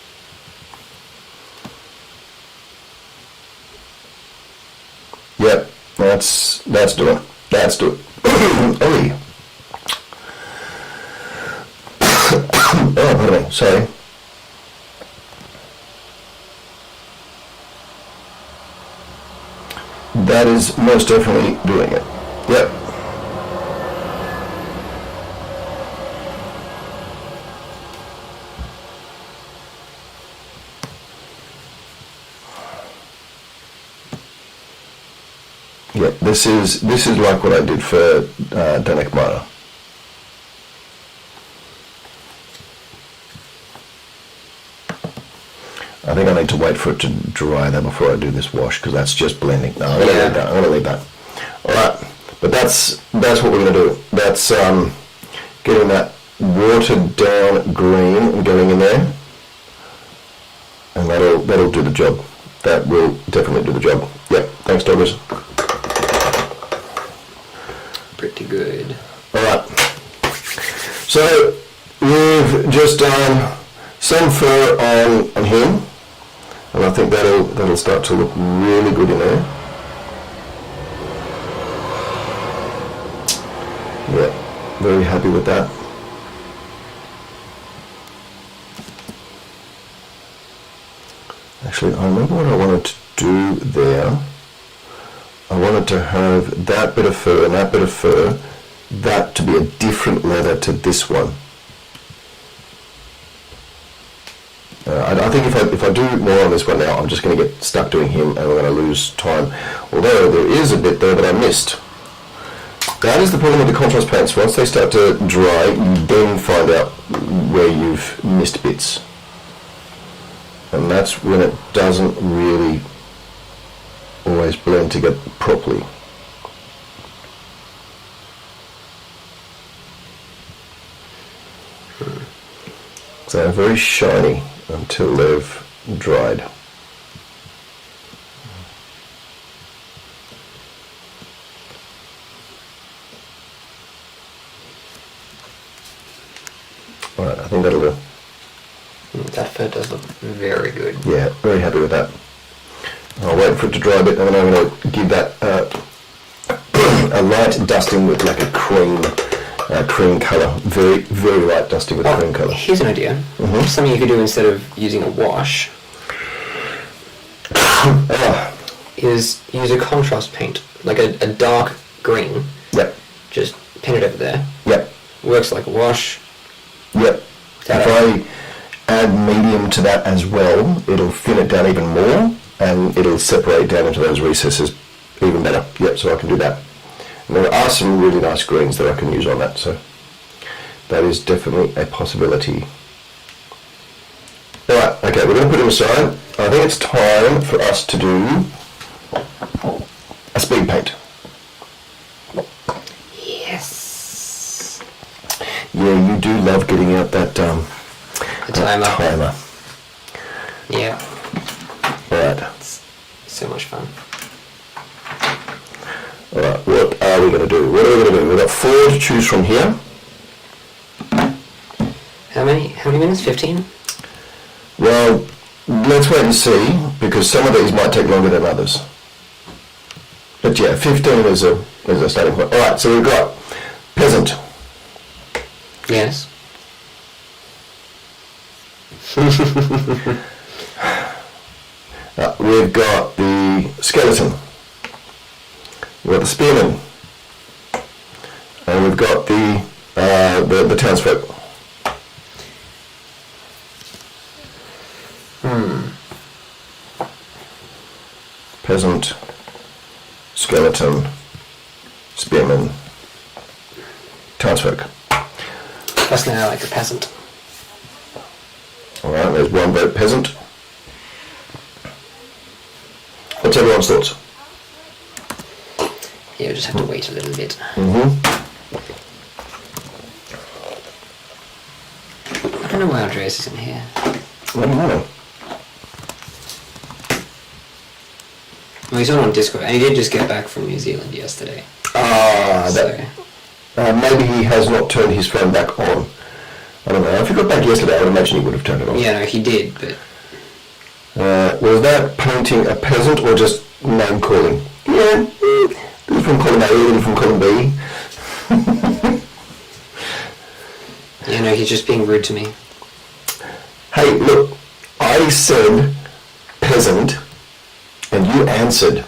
S1: Yep, that's do it. That's do it. Oi. Oh, pardon me, sorry. That is most definitely doing it. Yep. Yeah, this is like what I did for Danek Mara. I think I need to wait for it to dry though before I do this wash, because that's just blending. No, I'm gonna leave that. I'm gonna leave that. All right, but that's what we're gonna do. That's getting that watered down green going in there, and that'll do the job. That will definitely do the job. Yep. Thanks, doggers.
S2: Pretty good.
S1: All right. So we've just done some fur on him, and I think that'll start to look really good in there. Yeah, very happy with that. Actually, I remember what I wanted to do there. I wanted to have that bit of fur and that bit of fur, that to be a different leather to this one. I think if I do more on this one now, I'm just going to get stuck doing him and we're going to lose time. Although there is a bit there that I missed. That is the problem with the contrast paints. Once they start to dry, you then find out where you've missed bits. And that's when it doesn't really always blend together properly. So they're very shiny until they've dried. Alright, I think that'll do.
S2: That fur does look very good.
S1: Yeah, very happy with that. I'll wait for it to dry a bit, and then I'm going to give that a light dusting with like a cream colour. Very, very light dusting with cream colour.
S2: Here's an idea.
S1: Mm-hmm.
S2: Something you could do instead of using a wash is use a contrast paint, like a dark green.
S1: Yep.
S2: Just paint it over there.
S1: Yep.
S2: Works like a wash.
S1: Yep. If I add medium to that as well, it'll thin it down even more, and it'll separate down into those recesses even better. Yep, so I can do that. And there are some really nice greens that I can use on that, so that is definitely a possibility. Alright, okay, we're going to put him aside. I think it's time for us to do a speed paint.
S2: Yes.
S1: Yeah, you do love getting out that timer.
S2: Yeah.
S1: Alright.
S2: It's so much fun.
S1: Alright, what are we going to do? What are we going to do? We've got 4 to choose from here.
S2: How many minutes? 15?
S1: Well, let's wait and see, because some of these might take longer than others. But yeah, 15 is a starting point. Alright, so we've got peasant.
S2: Yes.
S1: We've got the skeleton. We've got the spearman. And we've got the townsfolk. Peasant, skeleton, spearman, townsfolk.
S2: Personally, I like the peasant.
S1: Alright, there's one vote peasant. What's everyone's thoughts?
S2: Yeah, we'll just have to wait a little bit. I don't know why Andreas isn't here.
S1: I don't know.
S2: Well, he's not on Discord, and he did just get back from New Zealand yesterday.
S1: Maybe he has not turned his phone back on. I don't know. If he got back yesterday, I would imagine he would have turned it on.
S2: Yeah, no, he did, but...
S1: Was that painting a peasant or just name calling? Yeah, little from column A, little from column B.
S2: Yeah, no, he's just being rude to me.
S1: Hey, look, I said peasant, and you answered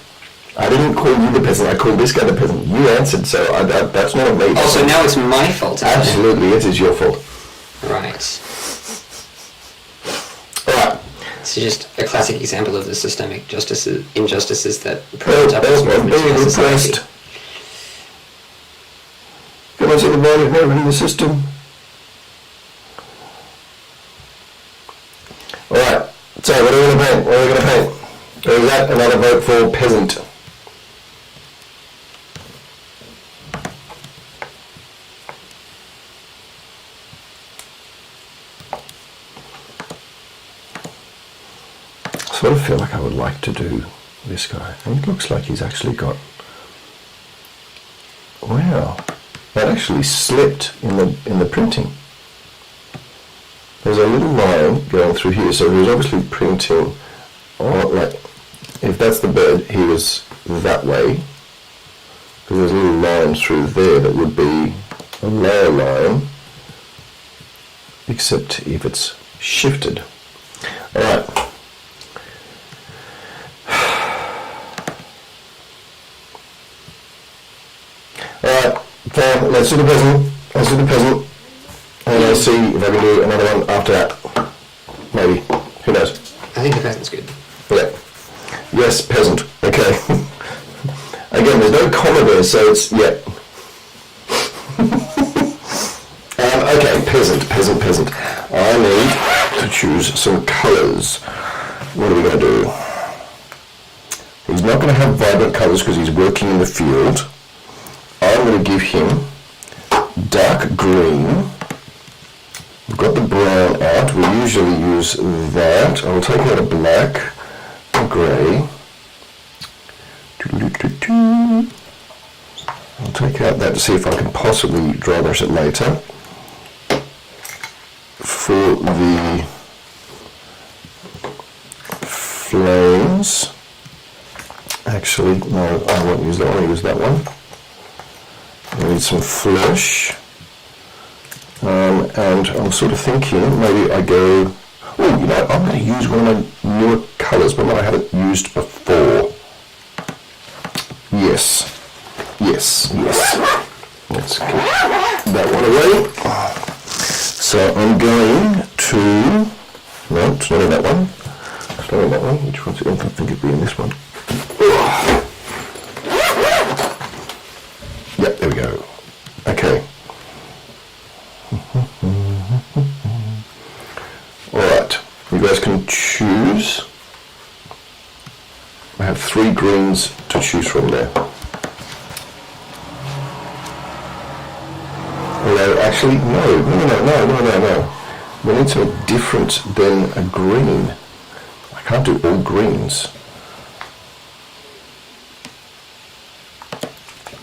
S1: I didn't call you the peasant, I called this guy the peasant. You answered, so that's not on me.
S2: Oh, so now it's my fault, isn't it?
S1: Absolutely, it is your fault.
S2: Right.
S1: Alright.
S2: It's just a classic example of the systemic injustices that
S1: Help,
S2: prompt up
S1: I'm being repressed. Can I see the vote never in the system? Alright, so what are we going to paint? What are we going to paint? Or is that another vote for peasant? I sort of feel like I would like to do this guy. And it looks like he's actually got... Wow, that actually slipped in the printing. There's a little line going through here, so he was obviously printing, like, if that's the bed, he was that way, because there's a little line through there that would be a lower line, except if it's shifted. Alright. Alright, fine, let's do the peasant, and I'll see if I can do another one after that. Maybe, who knows?
S2: I think the peasant's good.
S1: Yeah. Yes, peasant, okay. Again, there's no comma there, so it's, yeah. Okay, peasant. I need to choose some colours. What are we going to do? He's not going to have vibrant colours because he's working in the field. I'm going to give him dark green. We've got the brown out. We usually use that. I'll take out a black, a grey. I'll take out that to see if I can possibly dry brush it later. For the flames, actually, no, I won't use that one, I'll use that one. I need some flesh, and I'm sort of thinking maybe I go, oh, you know, I'm going to use one of my newer colours, but one I haven't used before. Yes. Let's get that one away. So I'm going to, no, it's not in that one. It's not in that one. Which one's it? I think it'd be in this one. Yep, there we go. Okay. Alright, you guys can choose. I have 3 greens to choose from there. Although, actually, no. We need something different than a green. I can't do all greens.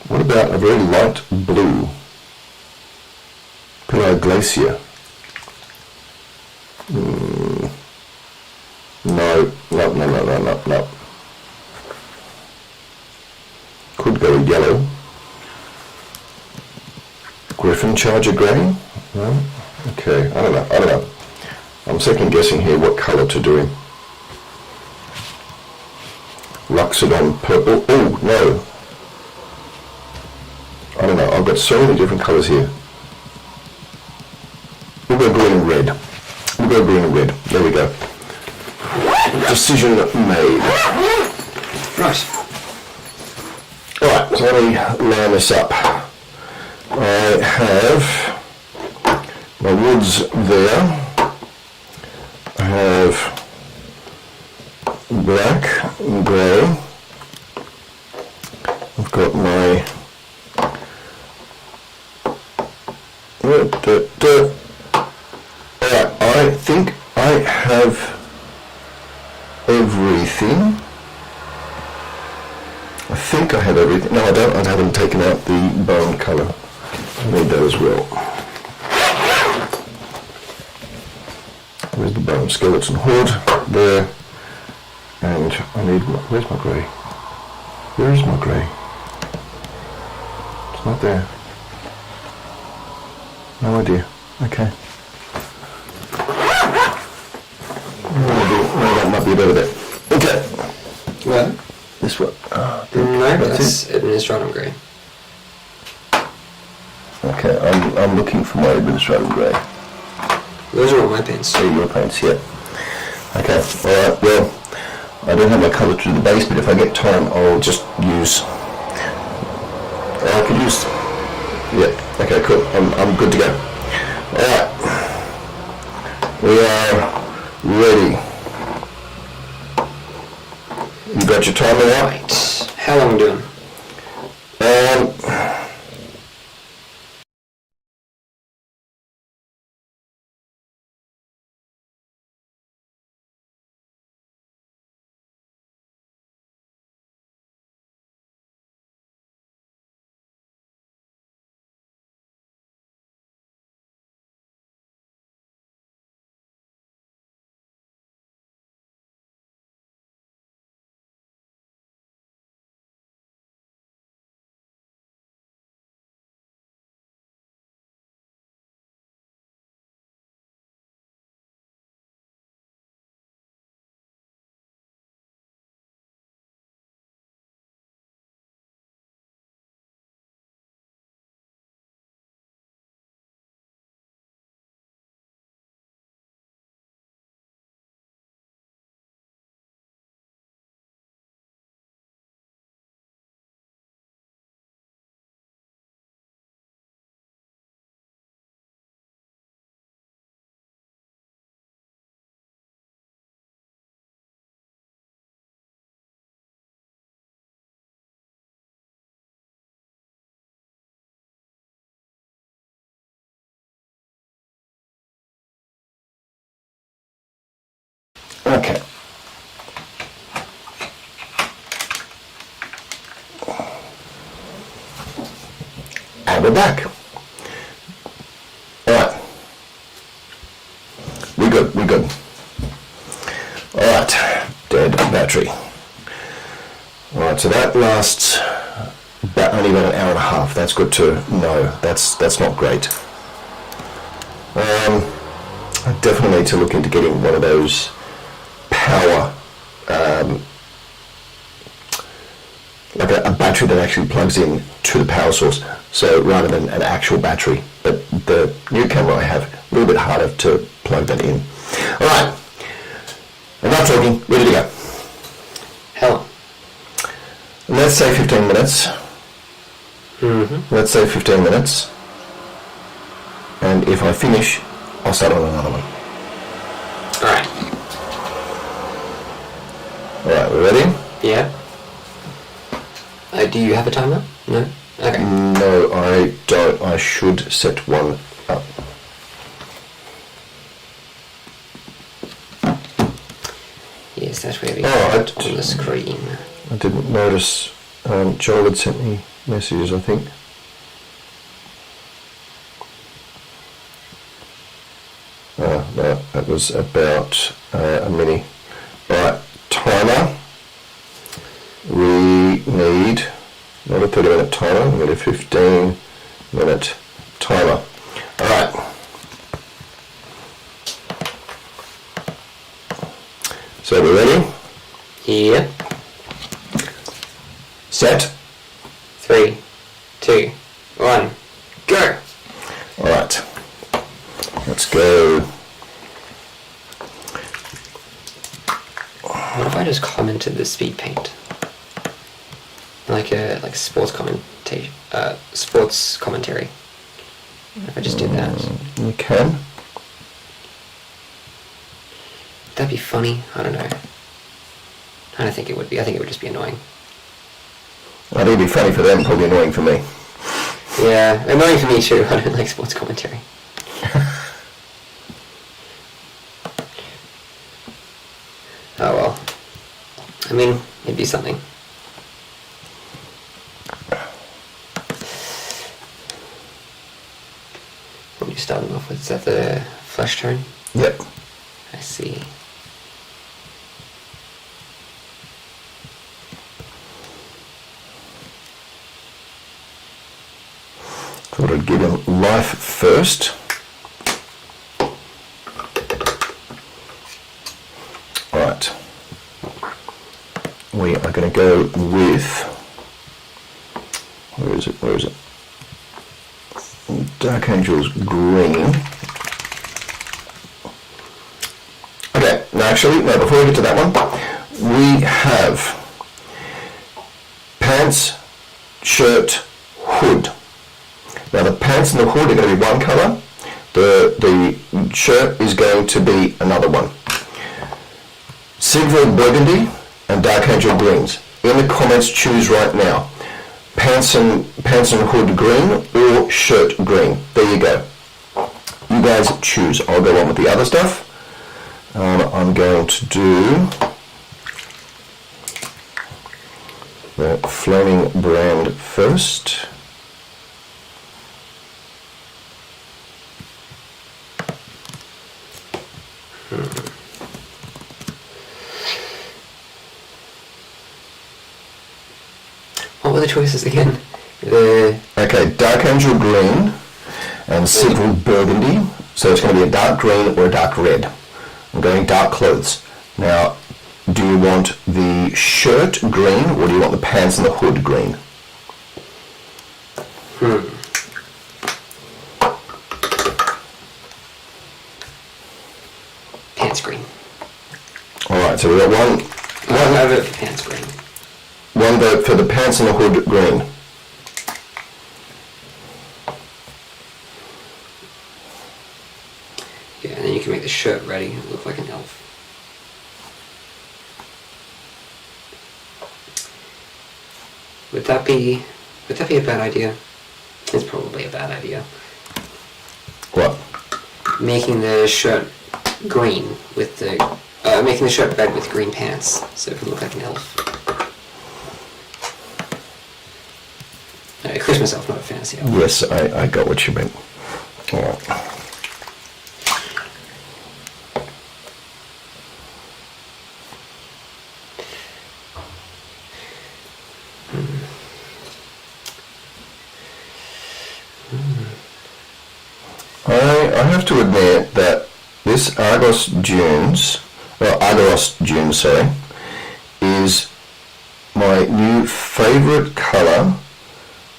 S1: What about a very light blue? Pilar Glacier. No. Could go yellow. Griffin Charger Grey? No? Okay, I don't know. I'm second guessing here what colour to do him. Luxodon Purple. Oh, no. I don't know, I've got so many different colours here. We'll go green and red. There we go. Decision made.
S2: Right.
S1: Alright, so let me line this up. I have my woods there. I have black and grey. I've got my Alright, I think I have everything. No, I don't. I haven't taken out the bone colour. I need that as well. Where's the bone skeleton hood? There. And I need... Where's my grey? Where is my grey? It's not there. No idea. Okay. No, that might be a bit of it. Okay.
S2: Well,
S1: This one?
S2: No,
S1: that's
S2: that's administratum grey.
S1: Okay, I'm looking for my administrative grey.
S2: Those are all my pens.
S1: See your paints, yeah. Okay, alright, well, I don't have my colour to the base, but if I get time, I'll just use... I could use... Yeah, okay, cool. I'm good to go. Alright. We are ready. You got your timer out?
S2: Right. How long are we doing?
S1: Okay. And we're back. Alright. We're good. Alright, dead battery. Alright, so that lasts only about an hour and a half. That's good to know. That's not great. I definitely need to look into getting one of those power, like a battery that actually plugs in to the power source, so rather than an actual battery. But the new camera I have, a little bit harder to plug that in. Alright, enough talking, ready to go.
S2: How?
S1: Let's say 15 minutes. Let's say 15 minutes. And if I finish, I'll start on another one.
S2: Alright.
S1: Alright, we ready?
S2: Yeah. Do you have a timer? No? Okay.
S1: No, I don't. I should set one up.
S2: Yes, that's where we
S1: Alright.
S2: got on the screen.
S1: I didn't notice. Joel had sent me messages, I think. No, that was about a mini. Alright, timer. We need not a 30-minute timer, we need a 15-minute timer. Alright. So we're ready?
S2: Yeah.
S1: Set?
S2: 3, 2, 1, go!
S1: Alright. Let's go.
S2: What if I just commented the speed paint? Like a sports commentation, sports commentary. If I just did that,
S1: You can.
S2: would that be funny? I don't know. I don't think it would be. I think it would just be annoying.
S1: I think it'd be funny for them, probably annoying for me.
S2: Yeah, annoying for me too. I don't like sports commentary. Oh well. I mean, it'd be something. What are you starting off with? Is that the flesh tone?
S1: Yep.
S2: I see.
S1: Thought I'd give him life first. Alright. we are going to go with, where is it? Dark Angel's green. Okay, before we get to that one, we have pants, shirt, hood. Now the pants and the hood are going to be one colour, the shirt is going to be another one. Silver burgundy and Dark Angel greens. In the comments, choose right now. Pants and hood green or shirt green. There you go. You guys choose. I'll go on with the other stuff. I'm going to do the Flaming brand first.
S2: What were the choices again?
S1: Okay, Dark Angel green and Silver burgundy. So it's going to be a dark green or a dark red. I'm going dark clothes. Now, do you want the shirt green or do you want the pants and the hood green?
S2: Pants green.
S1: Alright, so we've got one
S2: I vote for pants green.
S1: One vote for the pants and the hood green.
S2: Yeah, and then you can make the shirt ready and look like an elf. Would that be a bad idea? It's probably a bad idea.
S1: What?
S2: Making the shirt green with the making the shirt red with green pants, so it can look like an elf. A Christmas elf, not a fantasy elf.
S1: Yes, I got what you meant. Alright. I have to admit that this Argos Dunes, is my new favourite colour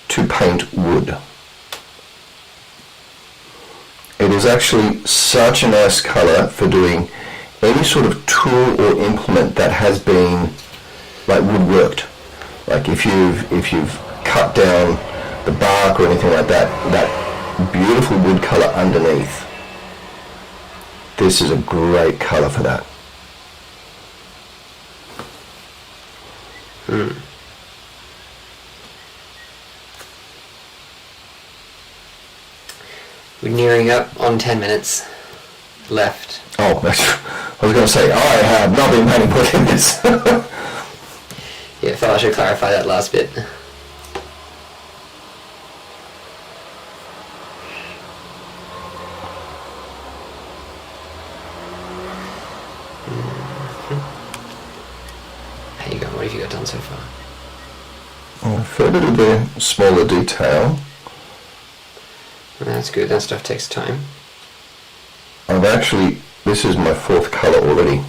S1: to paint wood. It is actually such a nice colour for doing any sort of tool or implement that has been like woodworked. Like if you've cut down the bark or anything like that, that beautiful wood colour underneath. This is a great colour for that.
S2: We're nearing up on 10 minutes left.
S1: Oh, I was going to say, I have not been painting wood in this.
S2: Yeah, I thought I should clarify that last bit. How you going? What have you got done so far?
S1: Further to the smaller detail,
S2: That's good. That stuff takes time.
S1: this is my fourth colour already.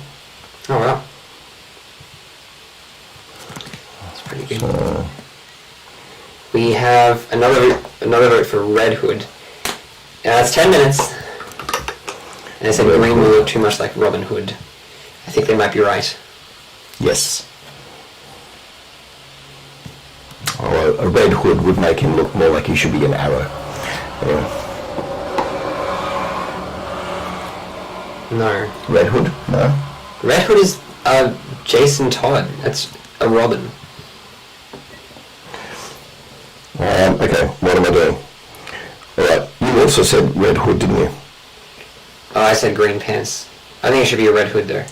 S2: Oh wow. That's pretty good.
S1: So,
S2: We have another vote for Red Hood. It's 10 minutes. And they said
S1: Red
S2: green will
S1: Hood.
S2: look too much like Robin Hood. I think they might be right.
S1: yes. Oh, a red hood would make him look more like he should be an arrow. Anyway.
S2: No.
S1: Red Hood? No?
S2: Red Hood is Jason Todd. That's a Robin.
S1: Okay, what am I doing? Alright, you also said Red Hood, didn't you?
S2: Oh, I said green pants. I think it should be a Red Hood there.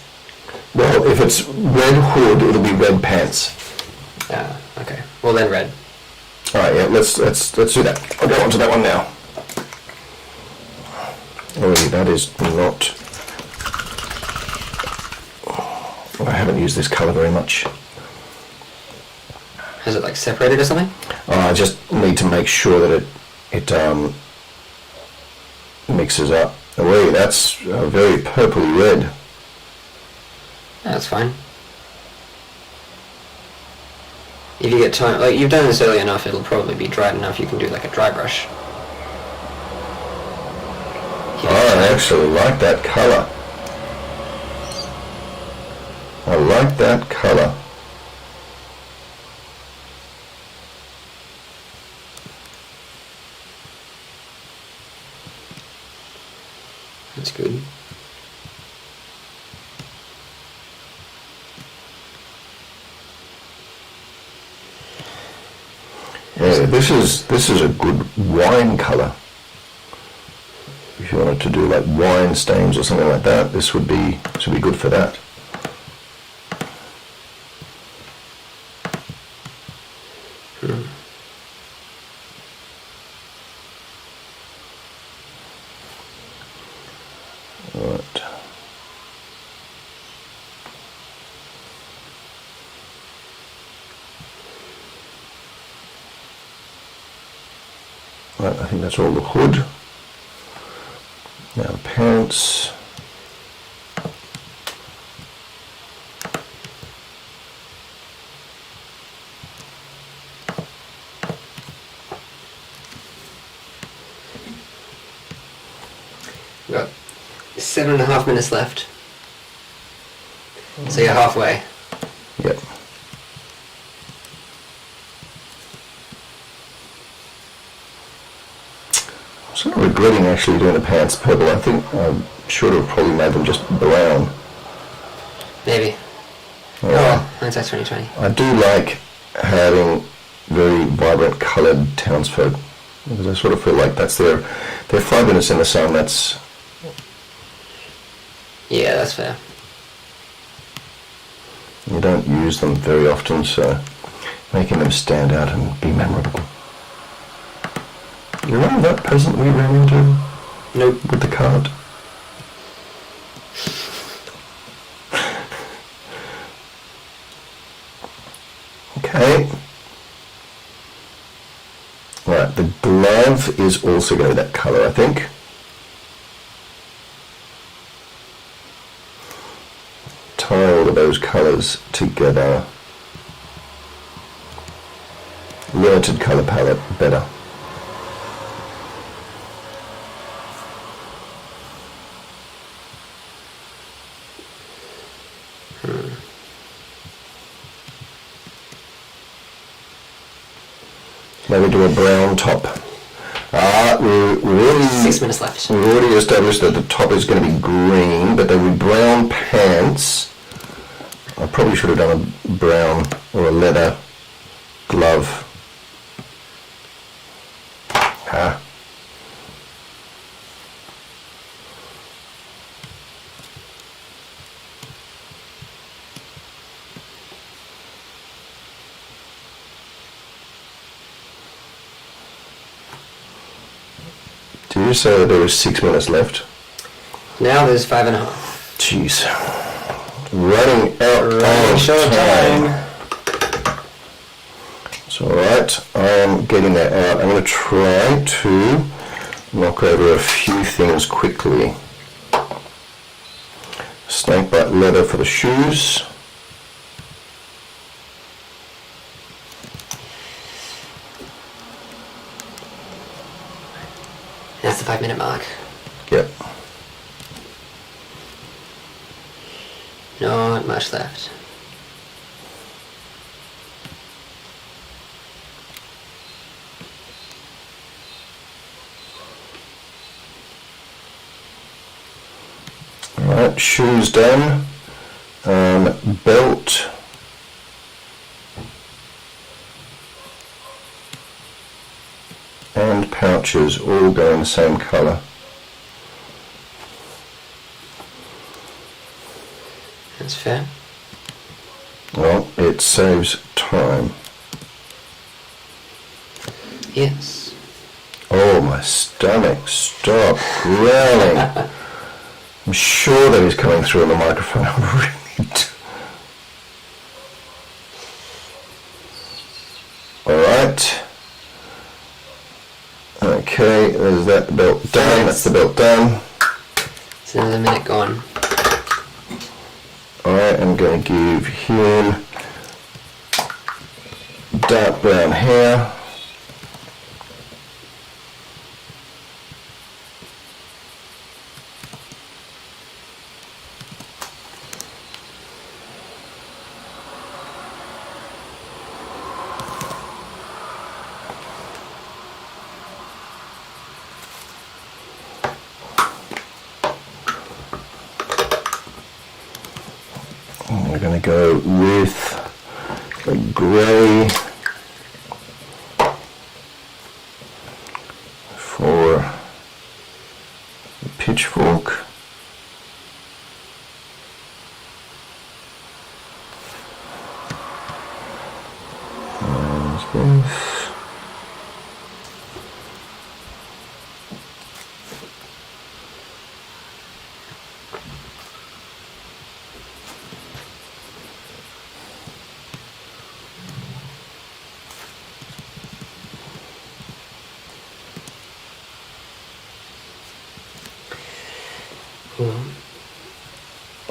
S1: Well, if it's red hood, it'll be red pants.
S2: Okay. Well then red.
S1: Alright, yeah, let's do that. I'll go on to that one now. Oh, that is not... I haven't used this colour very much.
S2: Has it like separated or something?
S1: I just need to make sure that it mixes up. Oh, that's very purpley red.
S2: That's fine. If you get time, like you've done this early enough, it'll probably be dried enough. You can do like a dry brush.
S1: I actually like that colour. I like that colour.
S2: That's good.
S1: Yeah, this is a good wine colour. If you wanted to do like wine stains or something like that, this would be good for that. Right. Right, I think that's all the hood. Now the pants.
S2: We've got 7.5 minutes left. So you're halfway.
S1: Yep. I'm sort of regretting actually doing the pants purple. I think I should have probably made them just brown.
S2: Maybe.
S1: Yeah.
S2: Oh, hindsight's 2020.
S1: I do like having very vibrant coloured townsfolk because I sort of feel like that's their 5 minutes in the sun. That's
S2: Yeah, that's fair.
S1: you don't use them very often, so making them stand out and be memorable. You remember that peasant we ran into?
S2: Nope.
S1: With the cart? Okay. Right, the glove is also going to be that colour, I think. Tie all of those colours together. Limited colour palette, better. Maybe do a brown top. We already
S2: 6 minutes left.
S1: We've already established that the top is going to be green, but they were brown pants. I probably should have done a brown or a leather glove. Did you say that there was 6 minutes left?
S2: Now there's 5.5.
S1: Jeez. Running out
S2: Running
S1: of
S2: short of time.
S1: It's alright, I am getting that out. I'm going to try to knock over a few things quickly. Snakebite leather for the shoes.
S2: That's the 5 minute mark.
S1: Yep.
S2: Not much left.
S1: Alright, shoes done. Belt. And pouches all go in the same colour.
S2: That's fair.
S1: Well, it saves time.
S2: Yes.
S1: Oh, my stomach, stop growling. I'm sure that is coming through on the microphone. I really do. Alright. Okay, there's that belt done. That's the belt done.
S2: It's another minute gone.
S1: I am going to give him dark brown here. And we're going to go with a grey for the pitchfork. There's this.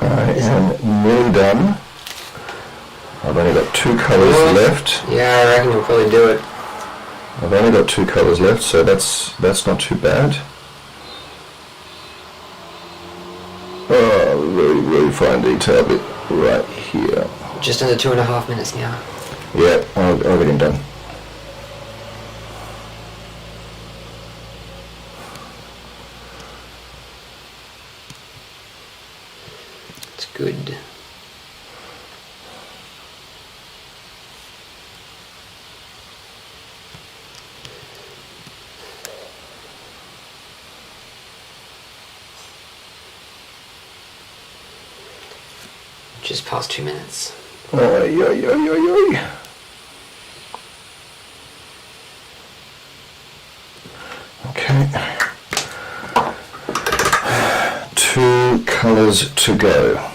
S1: I am nearly done. I've only got 2 colours left.
S2: Yeah, I reckon you'll probably do it.
S1: I've only got 2 colours left, so that's not too bad. Oh, very, very fine detail bit right here.
S2: Just under 2.5 minutes now.
S1: Yeah, I'll get him done.
S2: It's good. Just past 2 minutes.
S1: Oi, oi, oi, oi, oi. Okay. 2 colours to go.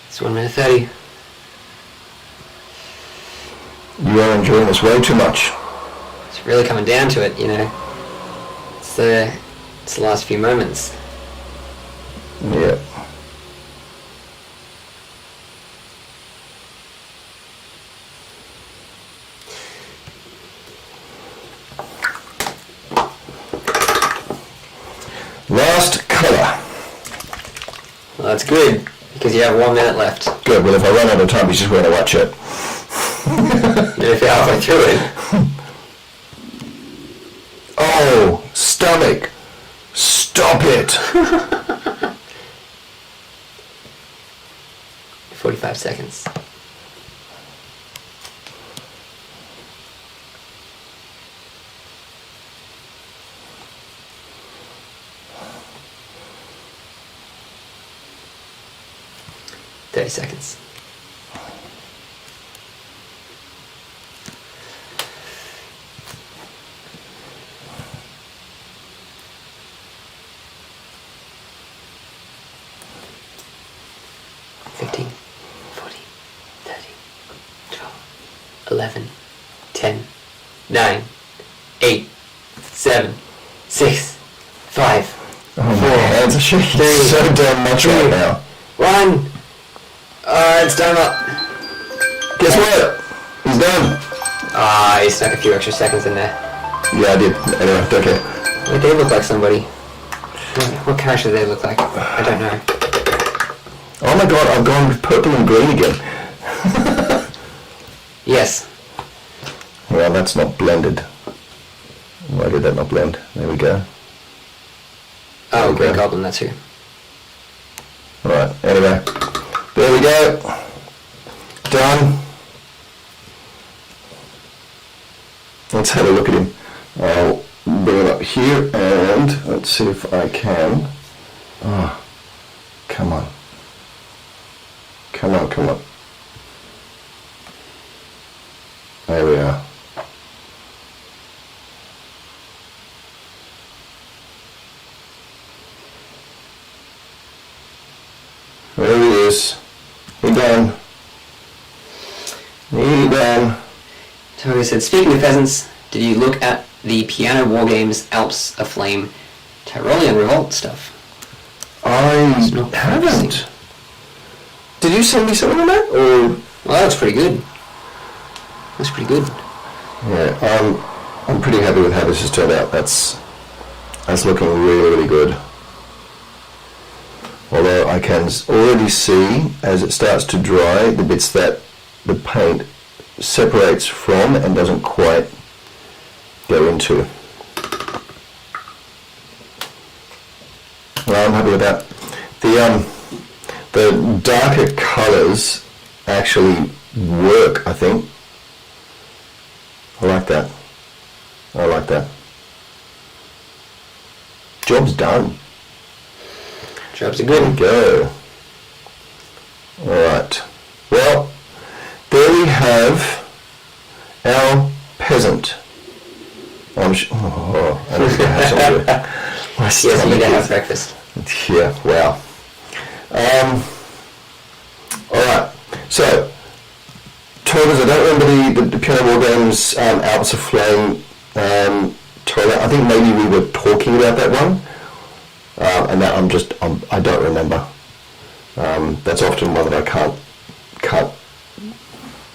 S2: It's 1 minute 30.
S1: You are enjoying this way too much.
S2: It's really coming down to it, you know. It's the last few moments.
S1: Yeah. Last colour.
S2: Well, that's good, because you have 1 minute left.
S1: Good, well if I run out of time, he's just wearing a white shirt.
S2: And if you're halfway through it.
S1: Oh, stomach. Stop it.
S2: 45 seconds. Seconds. Fifteen, 14, 13, 12, 11, 10, 9, 8, 7, 6, 5,
S1: Oh, my hands are shaking so damn much right now.
S2: 1. It's time up.
S1: Guess what? He's done.
S2: Ah, he stuck a few extra seconds in there.
S1: Yeah, I did. Anyway, it's okay.
S2: Like, they look like somebody. What character do they look like? I don't know.
S1: Oh my god, I've gone with purple and green again.
S2: Yes.
S1: Well, that's not blended. Why did that not blend? There we go.
S2: Oh,
S1: Okay.
S2: Green Goblin, that's who.
S1: Right, anyway. There we go. Done. Let's have a look at him. I'll bring it up here and let's see if I can. Oh, come on. Come on, come on. There we are. There he is. He done. He done.
S2: So he said, speaking of pheasants, did you look at the Piano War Games Alps Aflame Tyrolean Revolt stuff.
S1: I
S2: not
S1: haven't. Did you send me something on that? Or
S2: Well, that's pretty good. That's pretty good.
S1: yeah, I'm pretty happy with how this has turned out. That's looking really, really good. Although I can already see, as it starts to dry, the bits that the paint separates from and doesn't quite go into. Well, I'm happy with that. The darker colours actually work, I think. I like that. I like that. Job's done.
S2: Jobs are
S1: There we
S2: good.
S1: go. Alright. Well, there we have our peasant. I need to have some my
S2: Yes, I need to have
S1: stomach
S2: breakfast.
S1: is- Yeah, wow. Alright, so, Toilers, I don't remember the Piano War Games Alps of Flame toilet. I think maybe we were talking about that one. And that I don't remember. That's often one that I can't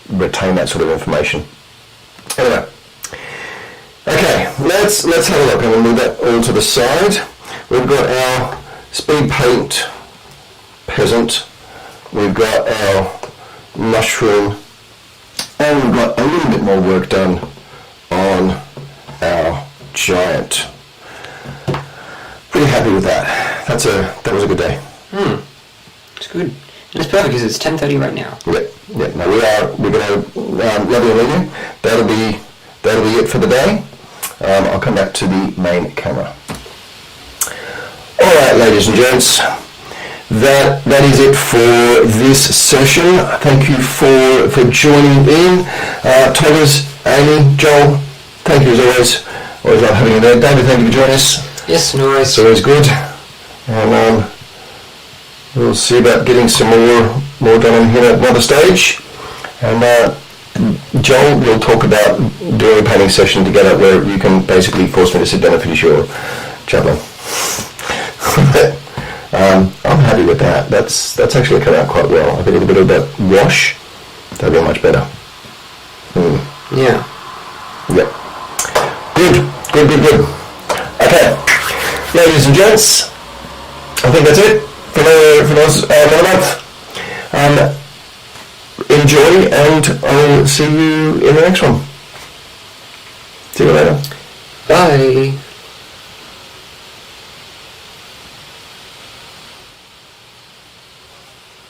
S1: retain that sort of information. Anyway, okay, let's have a look. I'm going to move that all to the side. We've got our speed paint peasant. We've got our mushroom, and we've got a little bit more work done on our giant. Pretty happy with that. That was a good day.
S2: It's good. And it's perfect because it's 10:30 right now.
S1: Yeah. Now we're going to lovely leaving. That'll be it for the day. I'll come back to the main camera. All right, ladies and gents. That is it for this session. Thank you for joining in. Thomas, Amy, Joel, thank you as always. Always love having you there. David, thank you for joining us.
S2: Yes, no worries.
S1: It's always good. And we'll see about getting some more done on here at another stage. And Joel, we'll talk about doing a painting session together where you can basically force me to sit down and finish your chaplain. I'm happy with that. That's actually come out quite well. I think a little bit of that wash, that'll be much better.
S2: Yeah.
S1: Yep. Good. Okay, ladies and gents, I think that's it for another month. Enjoy, and I'll see you in the next one. See you later.
S2: Bye.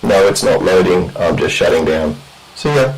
S1: No, it's not loading. I'm just shutting down. See ya.